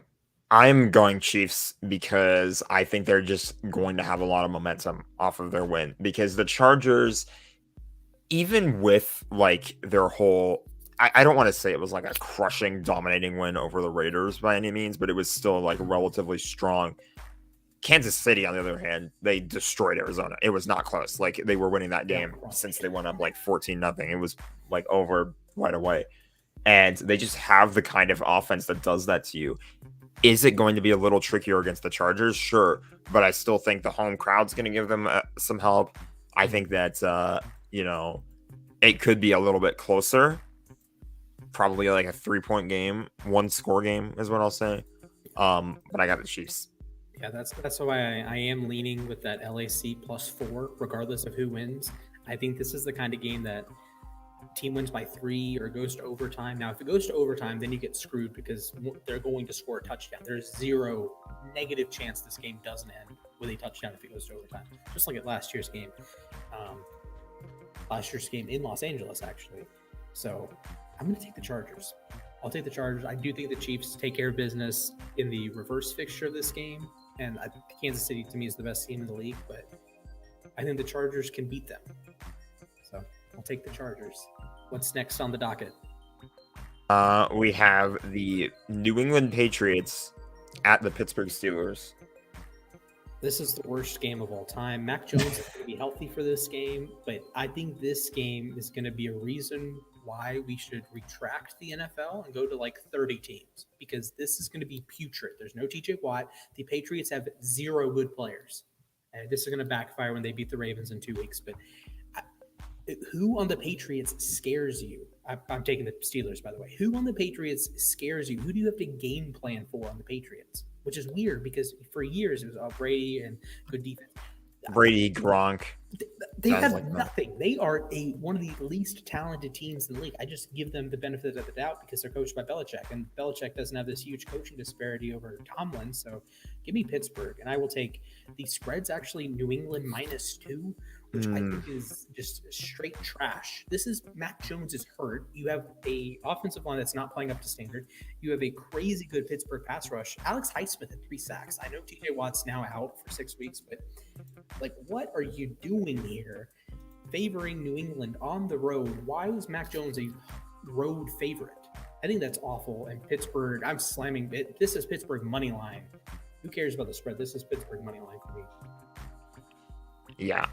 I'm going Chiefs because I think they're just going to have a lot of momentum off of their win. Because the Chargers, even with like their whole I don't want to say it was like a crushing, dominating win over the Raiders by any means, but it was still like relatively strong. Kansas City, on the other hand, they destroyed Arizona. It was not close. Like they were winning that game since they went up like 14-0. It was like over right away. And they just have the kind of offense that does that to you. Is it going to be a little trickier against the Chargers? Sure. But I still think the home crowd's going to give them some help. I think that, it could be a little bit closer. Probably like a 3-point game, 1-score game is what I'll say. But I got the Chiefs. Yeah, that's why I am leaning with that LAC +4, regardless of who wins. I think this is the kind of game that team wins by 3 or goes to overtime. Now, if it goes to overtime, then you get screwed because they're going to score a touchdown. There's zero negative chance this game doesn't end with a touchdown if it goes to overtime. Just like at last year's game. In Los Angeles, actually. So I'm going to take the Chargers. I'll take the Chargers. I do think the Chiefs take care of business in the reverse fixture of this game. And Kansas City, to me, is the best team in the league. But I think the Chargers can beat them. So I'll take the Chargers. What's next on the docket? We have the New England Patriots at the Pittsburgh Steelers. This is the worst game of all time. Mac Jones is going to be healthy for this game, but I think this game is going to be a reason why we should retract the NFL and go to like 30 teams, because this is going to be putrid. There's no TJ Watt. The Patriots have 0 good players. And this is going to backfire when they beat the Ravens in 2 weeks. But who on the Patriots scares you? I'm taking the Steelers, by the way. Who on the Patriots scares you? Who do you have to game plan for on the Patriots? Which is weird because for years it was Brady and good defense. Brady, Gronk. They have like nothing. They are one of the least talented teams in the league. I just give them the benefit of the doubt because they're coached by Belichick, and Belichick doesn't have this huge coaching disparity over Tomlin. So give me Pittsburgh, and I will take the spreads. Actually, New England -2, which I think is just straight trash. This is Mac Jones is hurt. You have a offensive line that's not playing up to standard. You have a crazy good Pittsburgh pass rush. Alex Highsmith had 3 sacks. I know TJ Watt's now out for 6 weeks, but like, what are you doing here? Favoring New England on the road. Why was Mac Jones a road favorite? I think that's awful. And Pittsburgh, I'm slamming it. This is Pittsburgh money line. Who cares about the spread? This is Pittsburgh money line for me. Yeah.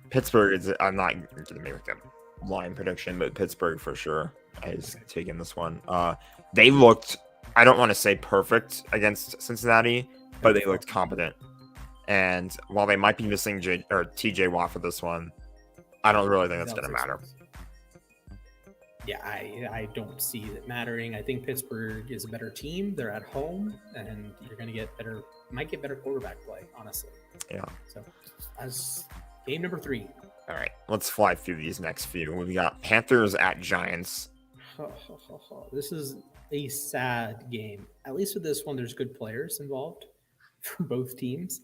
Pittsburgh is, I'm not going to make a line prediction, but Pittsburgh for sure is taking this one. They looked, I don't want to say perfect against Cincinnati, but they looked competent. And while they might be missing TJ Watt for this one, I don't really think that's going to matter. Yeah, I don't see it mattering. I think Pittsburgh is a better team. They're at home, and you're going to might get better quarterback play, honestly. Yeah. So, as game number 3. All right, let's fly through these next few. We've got Panthers at Giants. This is a sad game. At least with this one, there's good players involved for both teams.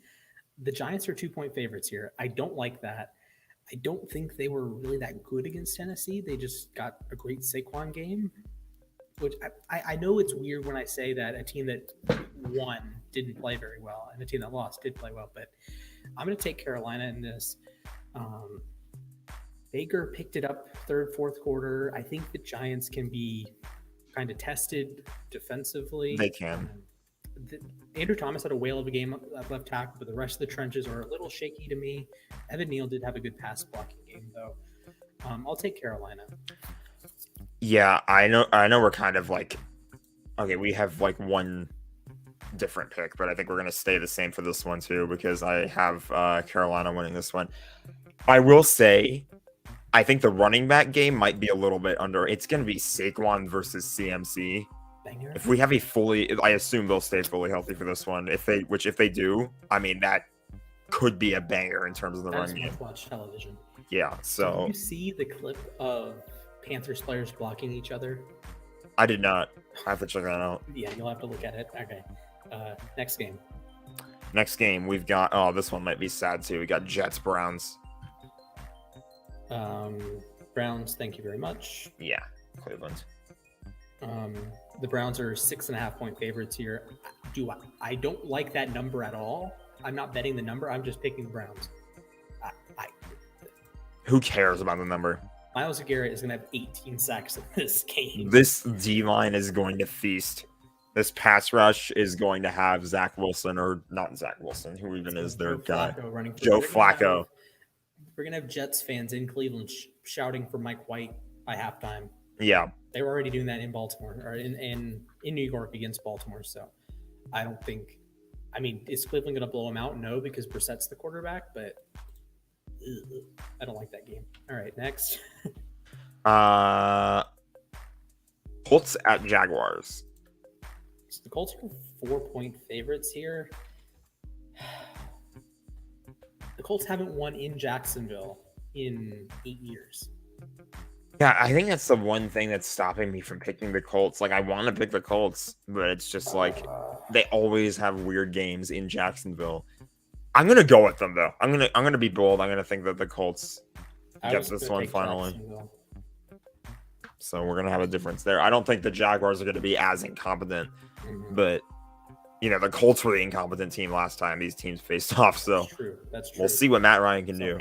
The Giants are 2-point favorites here. I don't like that. I don't think they were really that good against Tennessee. They just got a great Saquon game, which I know it's weird when I say that a team that won didn't play very well and a team that lost did play well, but I'm going to take Carolina in this. Baker picked it up 3rd, 4th quarter. I think the Giants can be kind of tested defensively. They can. Andrew Thomas had a whale of a game at left tackle, but the rest of the trenches are a little shaky to me. Evan Neal did have a good pass blocking game, though. I'll take Carolina. Yeah, I know we're kind of like, okay, we have like one different pick, but I think we're going to stay the same for this one too, because I have Carolina winning this one. I will say, I think the running back game might be a little bit under. It's going to be Saquon versus CMC. Banger. If we have I assume they'll stay fully healthy for this one. If they do, I mean, that could be a banger in terms of the run game. Watch television. Yeah. So did you see the clip of Panthers players blocking each other? I did not. I have to check that out. Yeah, you'll have to look at it. Okay. Next game. Next game, we've got. This one might be sad too. We got Jets Browns. Browns. Thank you very much. Yeah, Cleveland. The Browns are 6.5-point favorites here. I don't like that number at all. I'm not betting the number. I'm just picking the Browns. Who cares about the number? Miles Garrett is going to have 18 sacks in this game. This D-line is going to feast. This pass rush is going to have Zach Wilson, or not Zach Wilson, who even is their guy? Joe Flacco. We're going to have Jets fans in Cleveland shouting for Mike White by halftime. Yeah. They were already doing that in Baltimore, or in New York against Baltimore, so I don't think – I mean, is Cleveland going to blow them out? No, because Brissett's the quarterback, but I don't like that game. All right, next. Colts at Jaguars. So the Colts are 4-point favorites here. The Colts haven't won in Jacksonville in 8 years. Yeah, I think that's the one thing that's stopping me from picking the Colts. Like, I want to pick the Colts, but it's just like they always have weird games in Jacksonville. I'm gonna go with them though. I'm gonna be bold. I'm gonna think that the Colts get this one finally. So we're gonna have a difference there. I don't think the Jaguars are gonna be as incompetent, but you know the Colts were the incompetent team last time these teams faced off. So that's true. That's true. We'll see what Matt Ryan can do.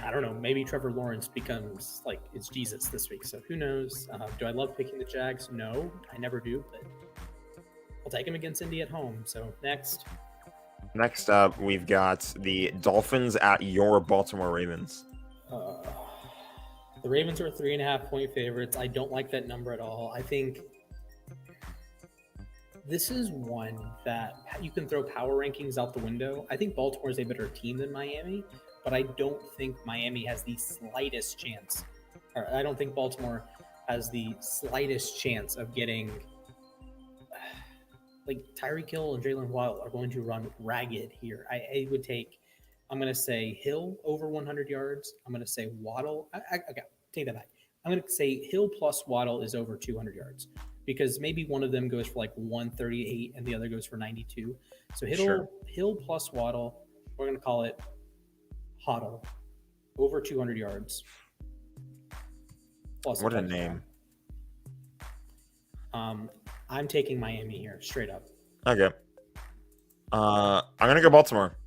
I don't know. Maybe Trevor Lawrence becomes like it's Jesus this week. So who knows? Do I love picking the Jags? No, I never do. But I'll take him against Indy at home. So next. Next up, we've got the Dolphins at your Baltimore Ravens. The Ravens are 3.5-point favorites. I don't like that number at all. I think this is one that you can throw power rankings out the window. I think Baltimore is a better team than Miami, but I don't think Miami has the slightest chance. Or I don't think Baltimore has the slightest chance of getting like Tyreek Hill and Jalen Waddle are going to run ragged here. I would take, I'm going to say Hill over 100 yards. I'm going to say Waddle. Okay, take that back. I'm going to say Hill plus Waddle is over 200 yards because maybe one of them goes for like 138 and the other goes for 92. So Hill plus Waddle, we're going to call it Hoddle, over 200 yards. Plus what a name. I'm taking Miami here, straight up. Okay. I'm going to go Baltimore.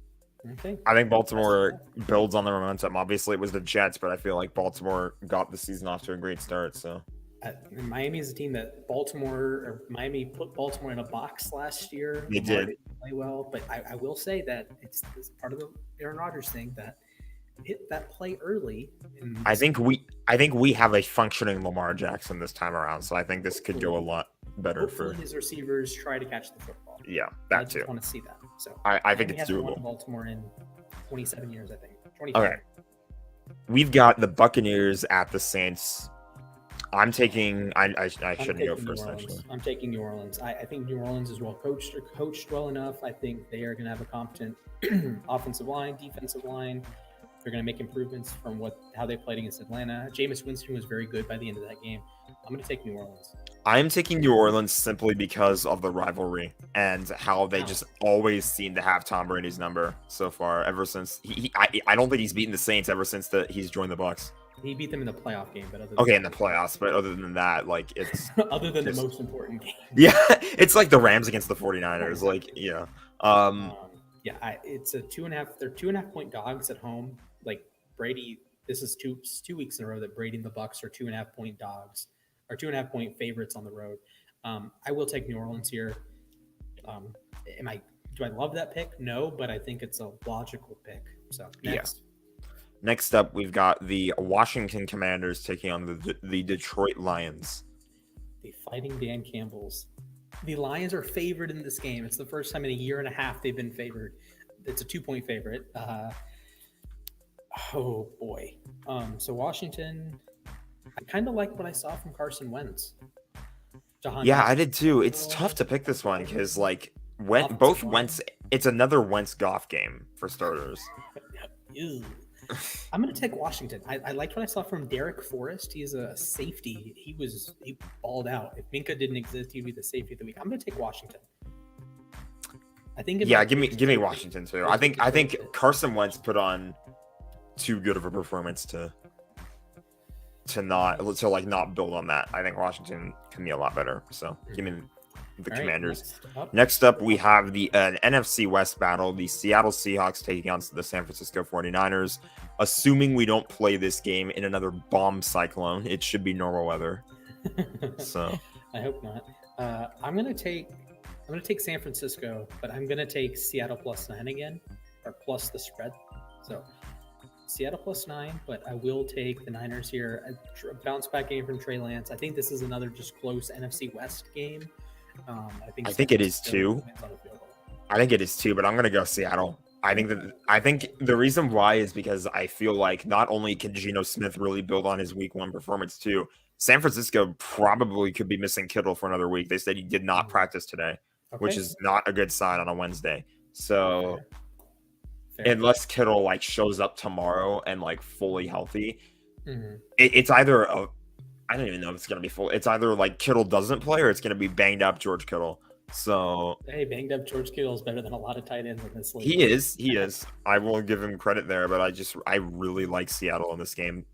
Okay. I think Baltimore builds on the momentum. Obviously, it was the Jets, but I feel like Baltimore got the season off to a great start. So, Miami is a team that Miami put Baltimore in a box last year. They did play well, but I will say that it's part of the Aaron Rodgers thing that hit that play early. I think we have a functioning Lamar Jackson this time around, so I think this could go a lot better for his receivers. Try to catch the football. Yeah, that I too. just want to see that. So I think it's doable. Won Baltimore in 27 years, I think. 25. Okay. We've got the Buccaneers at the Saints. I'm taking. I shouldn't go first. Actually, I'm taking New Orleans. I think New Orleans is well coached or coached well enough. I think they are going to have a competent offensive line, defensive line. They're going to make improvements from how they played against Atlanta. Jameis Winston was very good by the end of that game. I'm going to take New Orleans. I'm taking New Orleans simply because of the rivalry and how they just always seem to have Tom Brady's number so far. Ever since I don't think he's beaten the Saints ever since he's joined the Bucs. He beat them in the playoff game, but in the playoffs. But other than that, like it's other than the most important game. Yeah, it's like the Rams against the 49ers. Like yeah, it's a 2.5. They're 2.5-point dogs at home. Like Brady, this is two weeks in a row that Brady and the Bucs are 2.5-point dogs. Or 2.5-point favorites on the road. I will take New Orleans here. Do I love that pick? No, but I think it's a logical pick. So next. Yeah. Next up, we've got the Washington Commanders taking on the Detroit Lions. The Fighting Dan Campbells. The Lions are favored in this game. It's the first time in a year and a half they've been favored. It's a 2-point favorite. Oh boy. So Washington. I kind of like what I saw from Carson Wentz. Yeah, I did too. It's tough to pick this one because, like, both Wentz. It's another Wentz Goff game for starters. I'm going to take Washington. I liked what I saw from Derek Forrest. He's a safety. He balled out. If Minka didn't exist, he'd be the safety of the week. I'm going to take Washington. I think. Yeah, give me Washington too. I think Carson Wentz put on too good of a performance to not build on that. I think Washington can be a lot better. So give me the All right, Commanders. Next up, we have the NFC West battle, the Seattle Seahawks taking on the San Francisco 49ers. Assuming we don't play this game in another bomb cyclone, it should be normal weather. So I hope not. I'm gonna take San Francisco, but I'm gonna take Seattle +9 again, or plus the spread. So Seattle +9, but I will take the Niners here. A bounce back game from Trey Lance. I think this is another just close NFC West game. I think it is too. I think it is too, but I'm gonna go Seattle. I think the reason why is because I feel like not only can Geno Smith really build on his week 1 performance too, San Francisco probably could be missing Kittle for another week. They said he did not practice today, which is not a good sign on a Wednesday. So unless Kittle like shows up tomorrow and like fully healthy, it's either I don't even know if it's gonna be full. It's either like Kittle doesn't play or it's gonna be banged up George Kittle. So hey, banged up George Kittle is better than a lot of tight ends in this league. He is. I will give him credit there, but I really like Seattle in this game.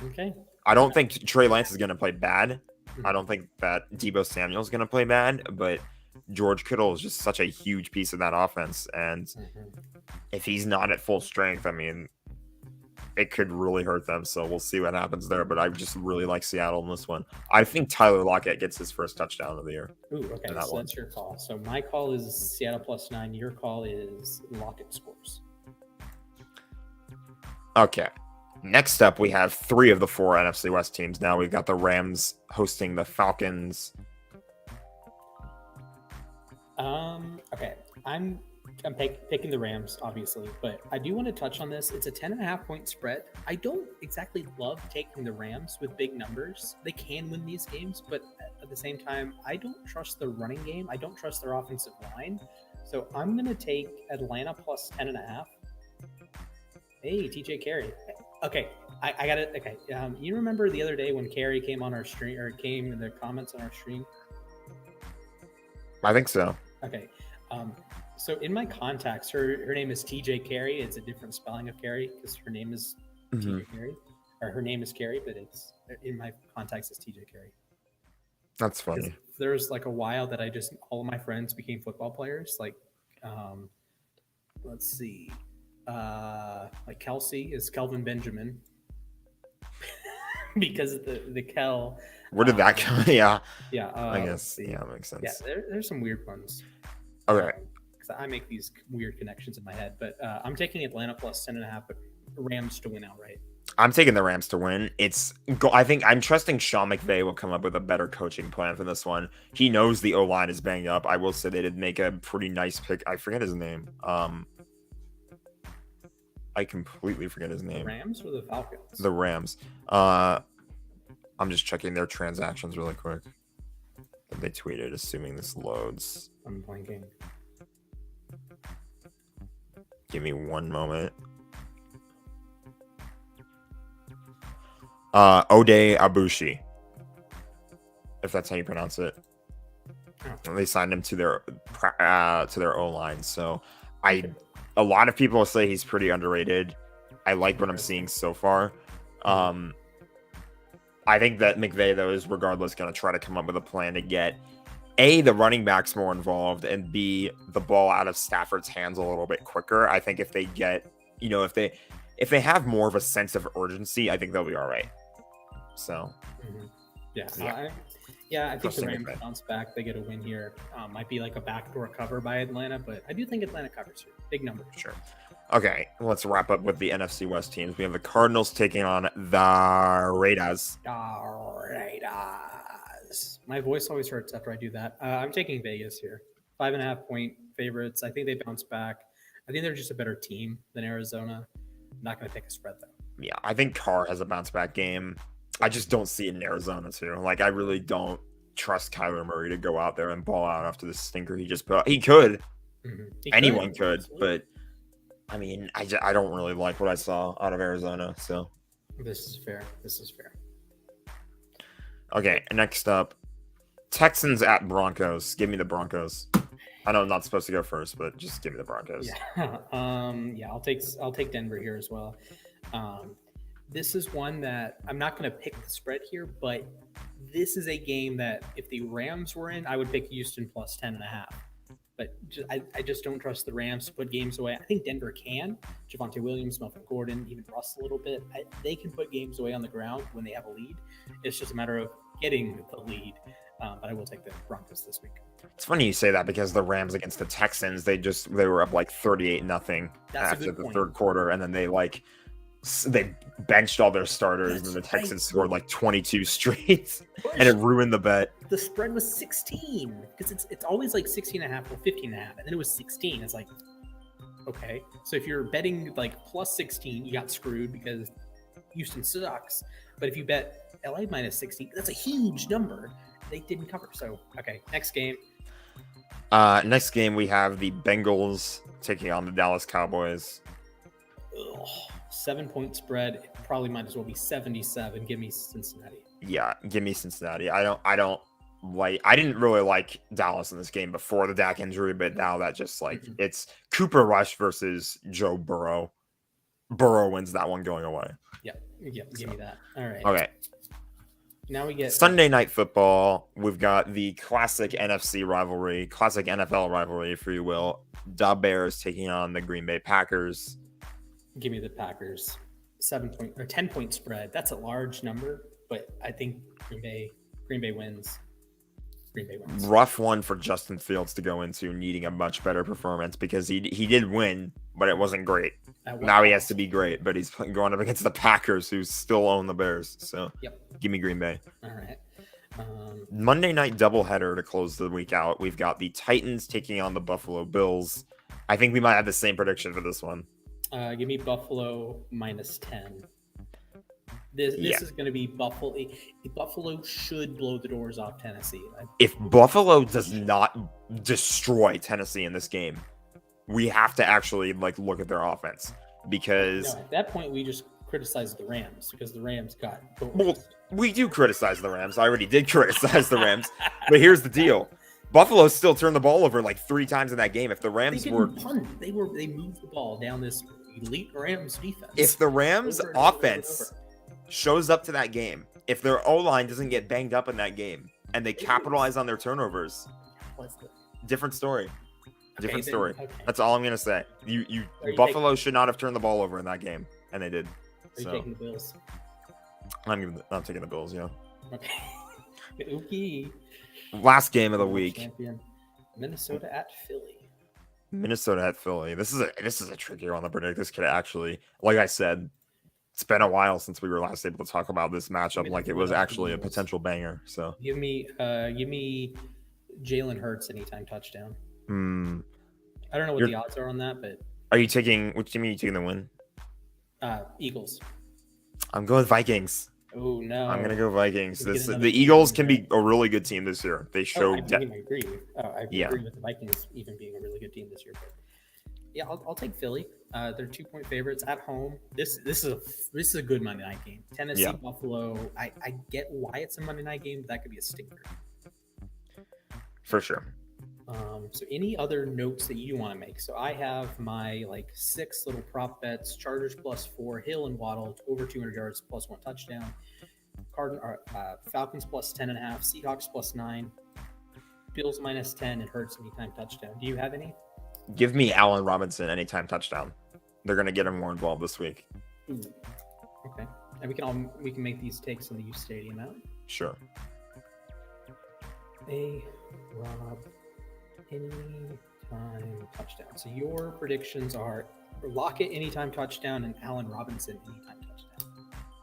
Okay. I don't think Trey Lance is gonna play bad. I don't think that Deebo Samuel is gonna play bad, but George Kittle is just such a huge piece of that offense, and if he's not at full strength, I mean, it could really hurt them. So we'll see what happens there. But I just really like Seattle in this one. I think Tyler Lockett gets his first touchdown of the year. Ooh, okay. So that's your call. So my call is Seattle +9. Your call is Lockett scores. Okay. Next up, we have 3 of the 4 NFC West teams. Now we've got the Rams hosting the Falcons. Okay. I'm picking the Rams, obviously, but I do want to touch on this. It's a 10.5-point spread. I don't exactly love taking the Rams with big numbers. They can win these games, but at the same time, I don't trust their running game. I don't trust their offensive line. So I'm going to take Atlanta +10.5. Hey, TJ Carey. Okay, I got it. Okay, you remember the other day when Carey came on our stream, or came in the comments on our stream? I think so. Okay. So in my contacts, her name is TJ Carey. It's a different spelling of Carey because her name is TJ Carey, or her name is Carey, but it's in my contacts is TJ Carey. That's funny. There's like a while that all of my friends became football players. Like, let's see, like Kelsey is Kelvin Benjamin because of the Kel. Where did that come? Yeah. I guess. Yeah, that makes sense. Yeah, there's some weird ones. Okay. Because I make these weird connections in my head, but I'm taking Atlanta +10.5, but Rams to win outright. I'm taking the Rams to win. I think I'm trusting Sean McVay will come up with a better coaching plan for this one. He knows the O-line is banged up. I will say they did make a pretty nice pick. I forget his name. I completely forget his name. The Rams or the Falcons? The Rams. I'm just checking their transactions really quick. That they tweeted, assuming this loads. I'm blanking. Give me one moment. Ode Abushi, if that's how you pronounce it. Oh. They signed him to their O-line. So a lot of people say he's pretty underrated. I like what I'm seeing so far. I think that McVay, though, is regardless going to try to come up with a plan to get A, the running backs more involved, and B, the ball out of Stafford's hands a little bit quicker. I think if they get, if they have more of a sense of urgency, I think they'll be all right. So, I think the Rams bounce back. They get a win here. Might be like a backdoor cover by Atlanta, but I do think Atlanta covers here. Big number. Sure. Okay, let's wrap up with the NFC West teams. We have the Cardinals taking on the Raiders. My voice always hurts after I do that. I'm taking Vegas here. 5.5-point favorites. I think they bounce back. I think they're just a better team than Arizona. I'm not going to take a spread, though. Yeah, I think Carr has a bounce back game. I just don't see it in Arizona, too. Like, I really don't trust Kyler Murray to go out there and ball out after the stinker he just put out. He could. Anyone could, but I mean, I don't really like what I saw out of Arizona. So this is fair. Okay, next up, Texans at Broncos. Give me the Broncos. I know I'm not supposed to go first, but just give me the Broncos. Yeah. I'll take Denver here as well. This is one that I'm not going to pick the spread here, but this is a game that if the Rams were in, I would pick Houston plus 10.5. But I just don't trust the Rams to put games away. I think Denver can. Javonte Williams, Melvin Gordon, even Russ a little bit. They can put games away on the ground when they have a lead. It's just a matter of getting the lead. But I will take the Broncos this week. It's funny you say that because the Rams against the Texans, they were up like 38-0 after the third quarter, and then they benched all their starters, and the Texans scored like 22 straight, and it ruined the bet. The spread was 16 because it's always like 16.5 or 15.5, and then it was 16. It's like, okay, so if you're betting like plus 16, you got screwed because Houston sucks. But if you bet LA minus 16, that's a huge number. They didn't cover. So okay, next game. Next game we have the Bengals taking on the Dallas Cowboys. 7-point spread. It probably might as well be 77. Give me Cincinnati. Yeah, give me Cincinnati. I didn't really like Dallas in this game before the Dak injury, but now that just it's Cooper Rush versus Joe Burrow. Burrow wins that one going away. Yeah, give me that. All right. Okay. Now we get Sunday Night Football. We've got the classic NFC rivalry, classic NFL rivalry, if you will. The Bears taking on the Green Bay Packers. Give me the Packers. 10-point spread. That's a large number, but I think Green Bay wins. Green Bay wins. Rough one for Justin Fields to go into, needing a much better performance because he did win, but it wasn't great. Now he has to be great, but he's going up against the Packers, who still own the Bears. So, Give me Green Bay. All right. Monday night doubleheader to close the week out. We've got the Titans taking on the Buffalo Bills. I think we might have the same prediction for this one. Give me Buffalo minus 10. This is going to be Buffalo. Buffalo should blow the doors off Tennessee. If Buffalo does not destroy Tennessee in this game, we have to actually look at their offense because at that point we just criticize the Rams because the Rams got. Well, we do criticize the Rams. I already did criticize the Rams, but here's the deal: Buffalo still turned the ball over 3 times in that game. If the Rams they moved the ball down this elite Rams defense. If the Rams offense shows up to that game, if their O-line doesn't get banged up in that game, and they capitalize on their turnovers, different story. Different story. Okay. That's all I'm gonna say. Buffalo should not have turned the ball over in that game, and they did. Are you taking the Bills? I'm taking the Bills. Yeah. Okay. Okay. Last game of the week. Champion. Minnesota at Philly. Minnesota at Philly. This is a trickier one to predict. This could actually, like I said, it's been a while since we were last able to talk about this matchup. It was actually a potential banger. So give me Jalen Hurts anytime touchdown. I don't know what the odds are on that, but are you taking which team are you taking the win? Eagles. I'm going Vikings. Oh no! I'm gonna go Vikings. The Eagles can be a really good team this year. They showed. I agree. I agree with the Vikings even being a really good team this year. But yeah, I'll take Philly. They're 2-point favorites at home. This is a good Monday night game. Tennessee, Buffalo. I get why it's a Monday night game, but that could be a stinker. For sure. So any other notes that you want to make? So I have my 6 little prop bets: Chargers +4, Hill and Waddle over 200 yards +1 touchdown, Falcons +10.5, Seahawks +9, Bills -10, and Hurts anytime touchdown. Do you have any? Give me Allen Robinson anytime touchdown. They're gonna get him more involved this week. Ooh. Okay, and we can make these takes on the uSTADIUM out. Sure. Rob. Anytime touchdown. So your predictions are Lockett anytime touchdown and Allen Robinson anytime touchdown.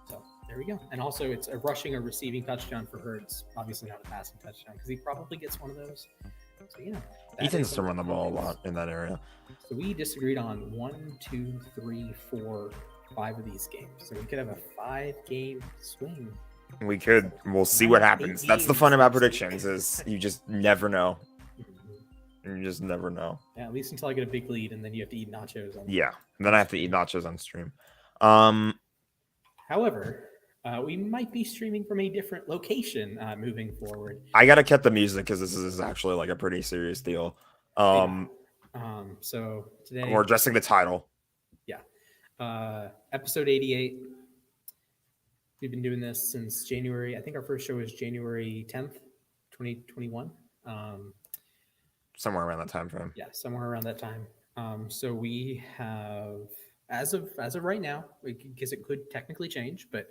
So there we go. And also it's a rushing or receiving touchdown for Hurts. Obviously not a passing touchdown because he probably gets one of those. So yeah. He tends to run the ball a lot in that area. So we disagreed on 1, 2, 3, 4, 5 of these games. So we could have a 5-game swing. We could. We'll see what happens. That's the fun about predictions is you just never know. You just never know. Yeah, at least until I get a big lead, and then you have to eat nachos. Then I have to eat nachos on stream. However, we might be streaming from a different location moving forward. I gotta cut the music because this is actually a pretty serious deal. So today we're addressing the title. Yeah. Episode 88. We've been doing this since January. I think our first show was January 10th, 2021. Somewhere around that time frame. Yeah, somewhere around that time. So we have, as of right now, because it could technically change, but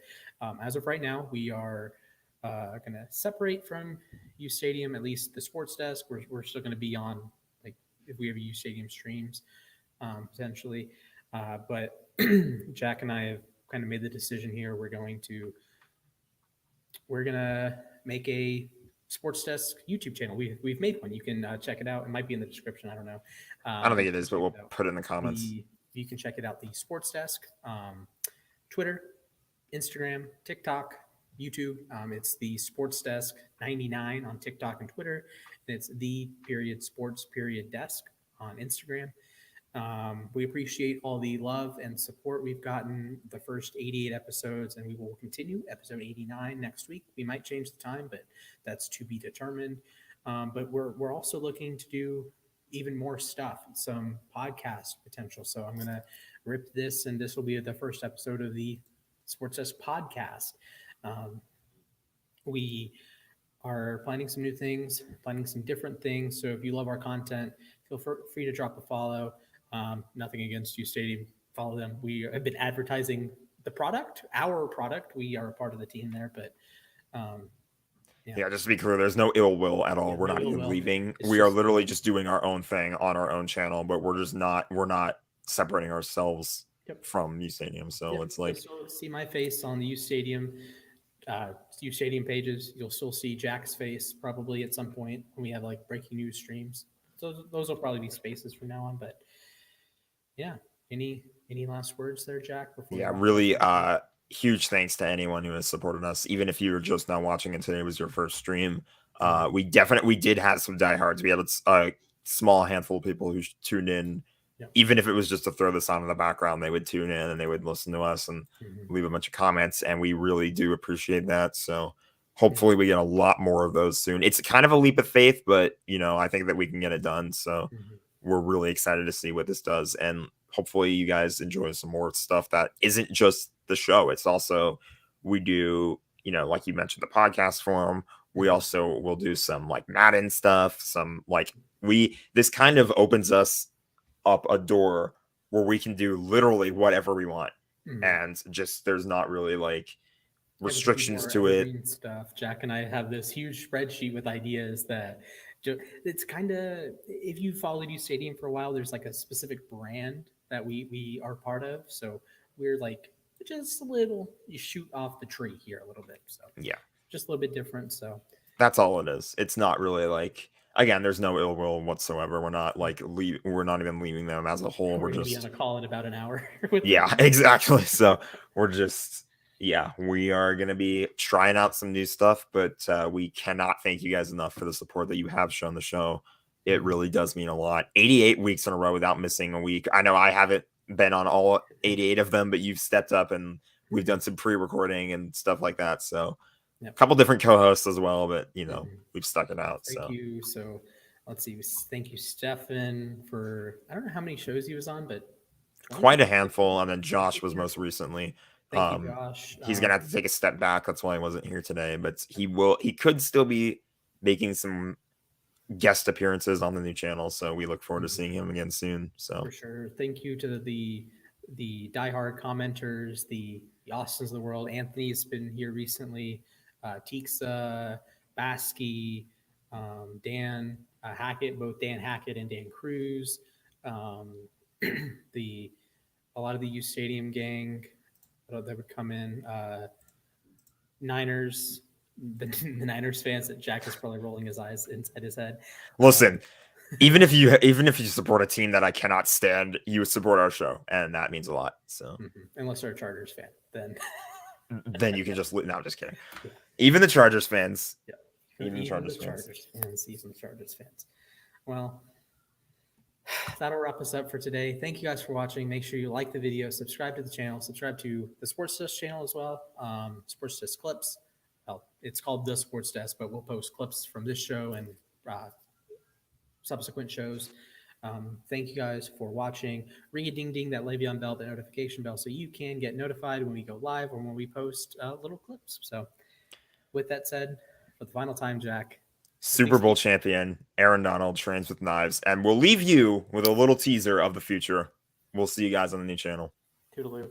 as of right now, we are going to separate from uSTADIUM, at least the sports desk. We're still going to be on, like, if we have uSTADIUM streams, potentially. But Jack and I have kind of made the decision here. We're gonna make a sports desk YouTube channel. We've made one. You can check it out. It might be in the description. I don't know. I don't think You it can is, but check we'll it out. put it in the comments. You can check it out. The sports desk, Twitter, Instagram, TikTok, YouTube. It's the sports desk 99 on TikTok and Twitter, and it's the sports desk on Instagram. We appreciate all the love and support we've gotten the first 88 episodes, and we will continue episode 89 next week. We might change the time, but that's to be determined. But we're also looking to do even more stuff, some podcast potential. So I'm going to rip this, and this will be the first episode of the Sports Desk podcast. We are planning some new things, planning some different things. So if you love our content, feel free to drop a follow. Nothing against uSTADIUM. Follow them. We have been advertising the product, our product. We are a part of the team there, but yeah, just to be clear, there's no ill will at all. Yeah, we're no not ill even will. leaving. It's We are just- literally just doing our own thing on our own channel, but we're not separating ourselves Yep. from uSTADIUM. So Yeah, it's like, you'll still see my face on the uSTADIUM pages. You'll still see Jack's face probably at some point when we have like breaking news streams. So those will probably be spaces from now on. But yeah, any last words there, Jack? Before yeah, really huge thanks to anyone who has supported us, even if you were just now watching and today was your first stream. We did have some diehards. We had a small handful of people who tuned in. Yep. Even if it was just to throw this on in the background, they would tune in and they would listen to us and leave a bunch of comments, and we really do appreciate that. So hopefully we get a lot more of those soon. It's kind of a leap of faith, but I think that we can get it done. So we're really excited to see what this does, and hopefully you guys enjoy some more stuff that isn't just the show. It's also, we do, like you mentioned, the podcast forum. We also will do some like Madden stuff, this kind of opens us up a door where we can do literally whatever we want, and just there's not really like restrictions to it. Stuff. Jack and I have this huge spreadsheet with ideas that it's kind of, if you followed uSTADIUM for a while, there's like a specific brand that we are part of. So we're like just a little, you shoot off the tree here a little bit. So yeah, just a little bit different. So that's all it is. It's not really like, again, there's no ill will whatsoever. We're not like we're not even leaving them as a whole. We're just be on a call in about an hour. Yeah, exactly. So we're just, we are going to be trying out some new stuff, but we cannot thank you guys enough for the support that you have shown the show. It really does mean a lot. 88 weeks in a row without missing a week. I know I haven't been on all 88 of them, but you've stepped up and we've done some pre-recording and stuff like that. So a couple different co-hosts as well, but we've stuck it out. Thank you. So let's see. Thank you, Stefan, for, I don't know how many shows he was on, but quite a handful. And then Josh was most recently. Thank you, Josh. He's gonna have to take a step back. That's why he wasn't here today, but he could still be making some guest appearances on the new channel. So we look forward to seeing him again soon. So for sure. Thank you to the diehard commenters, the Austins of the world. Anthony's been here recently. Tixa, Baskey, Dan Hackett, both Dan Hackett and Dan Cruz. A lot of the uSTADIUM gang that would come in. Niners, the Niners fans that Jack is probably rolling his eyes inside his head. Listen, even if you support a team that I cannot stand, you support our show, and that means a lot. So unless you're a Chargers fan, then you can just no, I'm just kidding. Yeah. Even the Chargers fans. Yeah. Even the Chargers fans. Well, that'll wrap us up for today. Thank you guys for watching. Make sure you like the video, subscribe to the channel, subscribe to the Sports Desk channel as well. Sports Desk clips. Well, it's called The Sports Desk, but we'll post clips from this show and subsequent shows. Thank you guys for watching. Ring a ding ding, that Le'Veon bell, the notification bell, so you can get notified when we go live or when we post little clips. So, with that said, for the final time, Jack, Super Bowl champion Aaron Donald trains with knives, and we'll leave you with a little teaser of the future. We'll see you guys on the new channel. Toodaloo.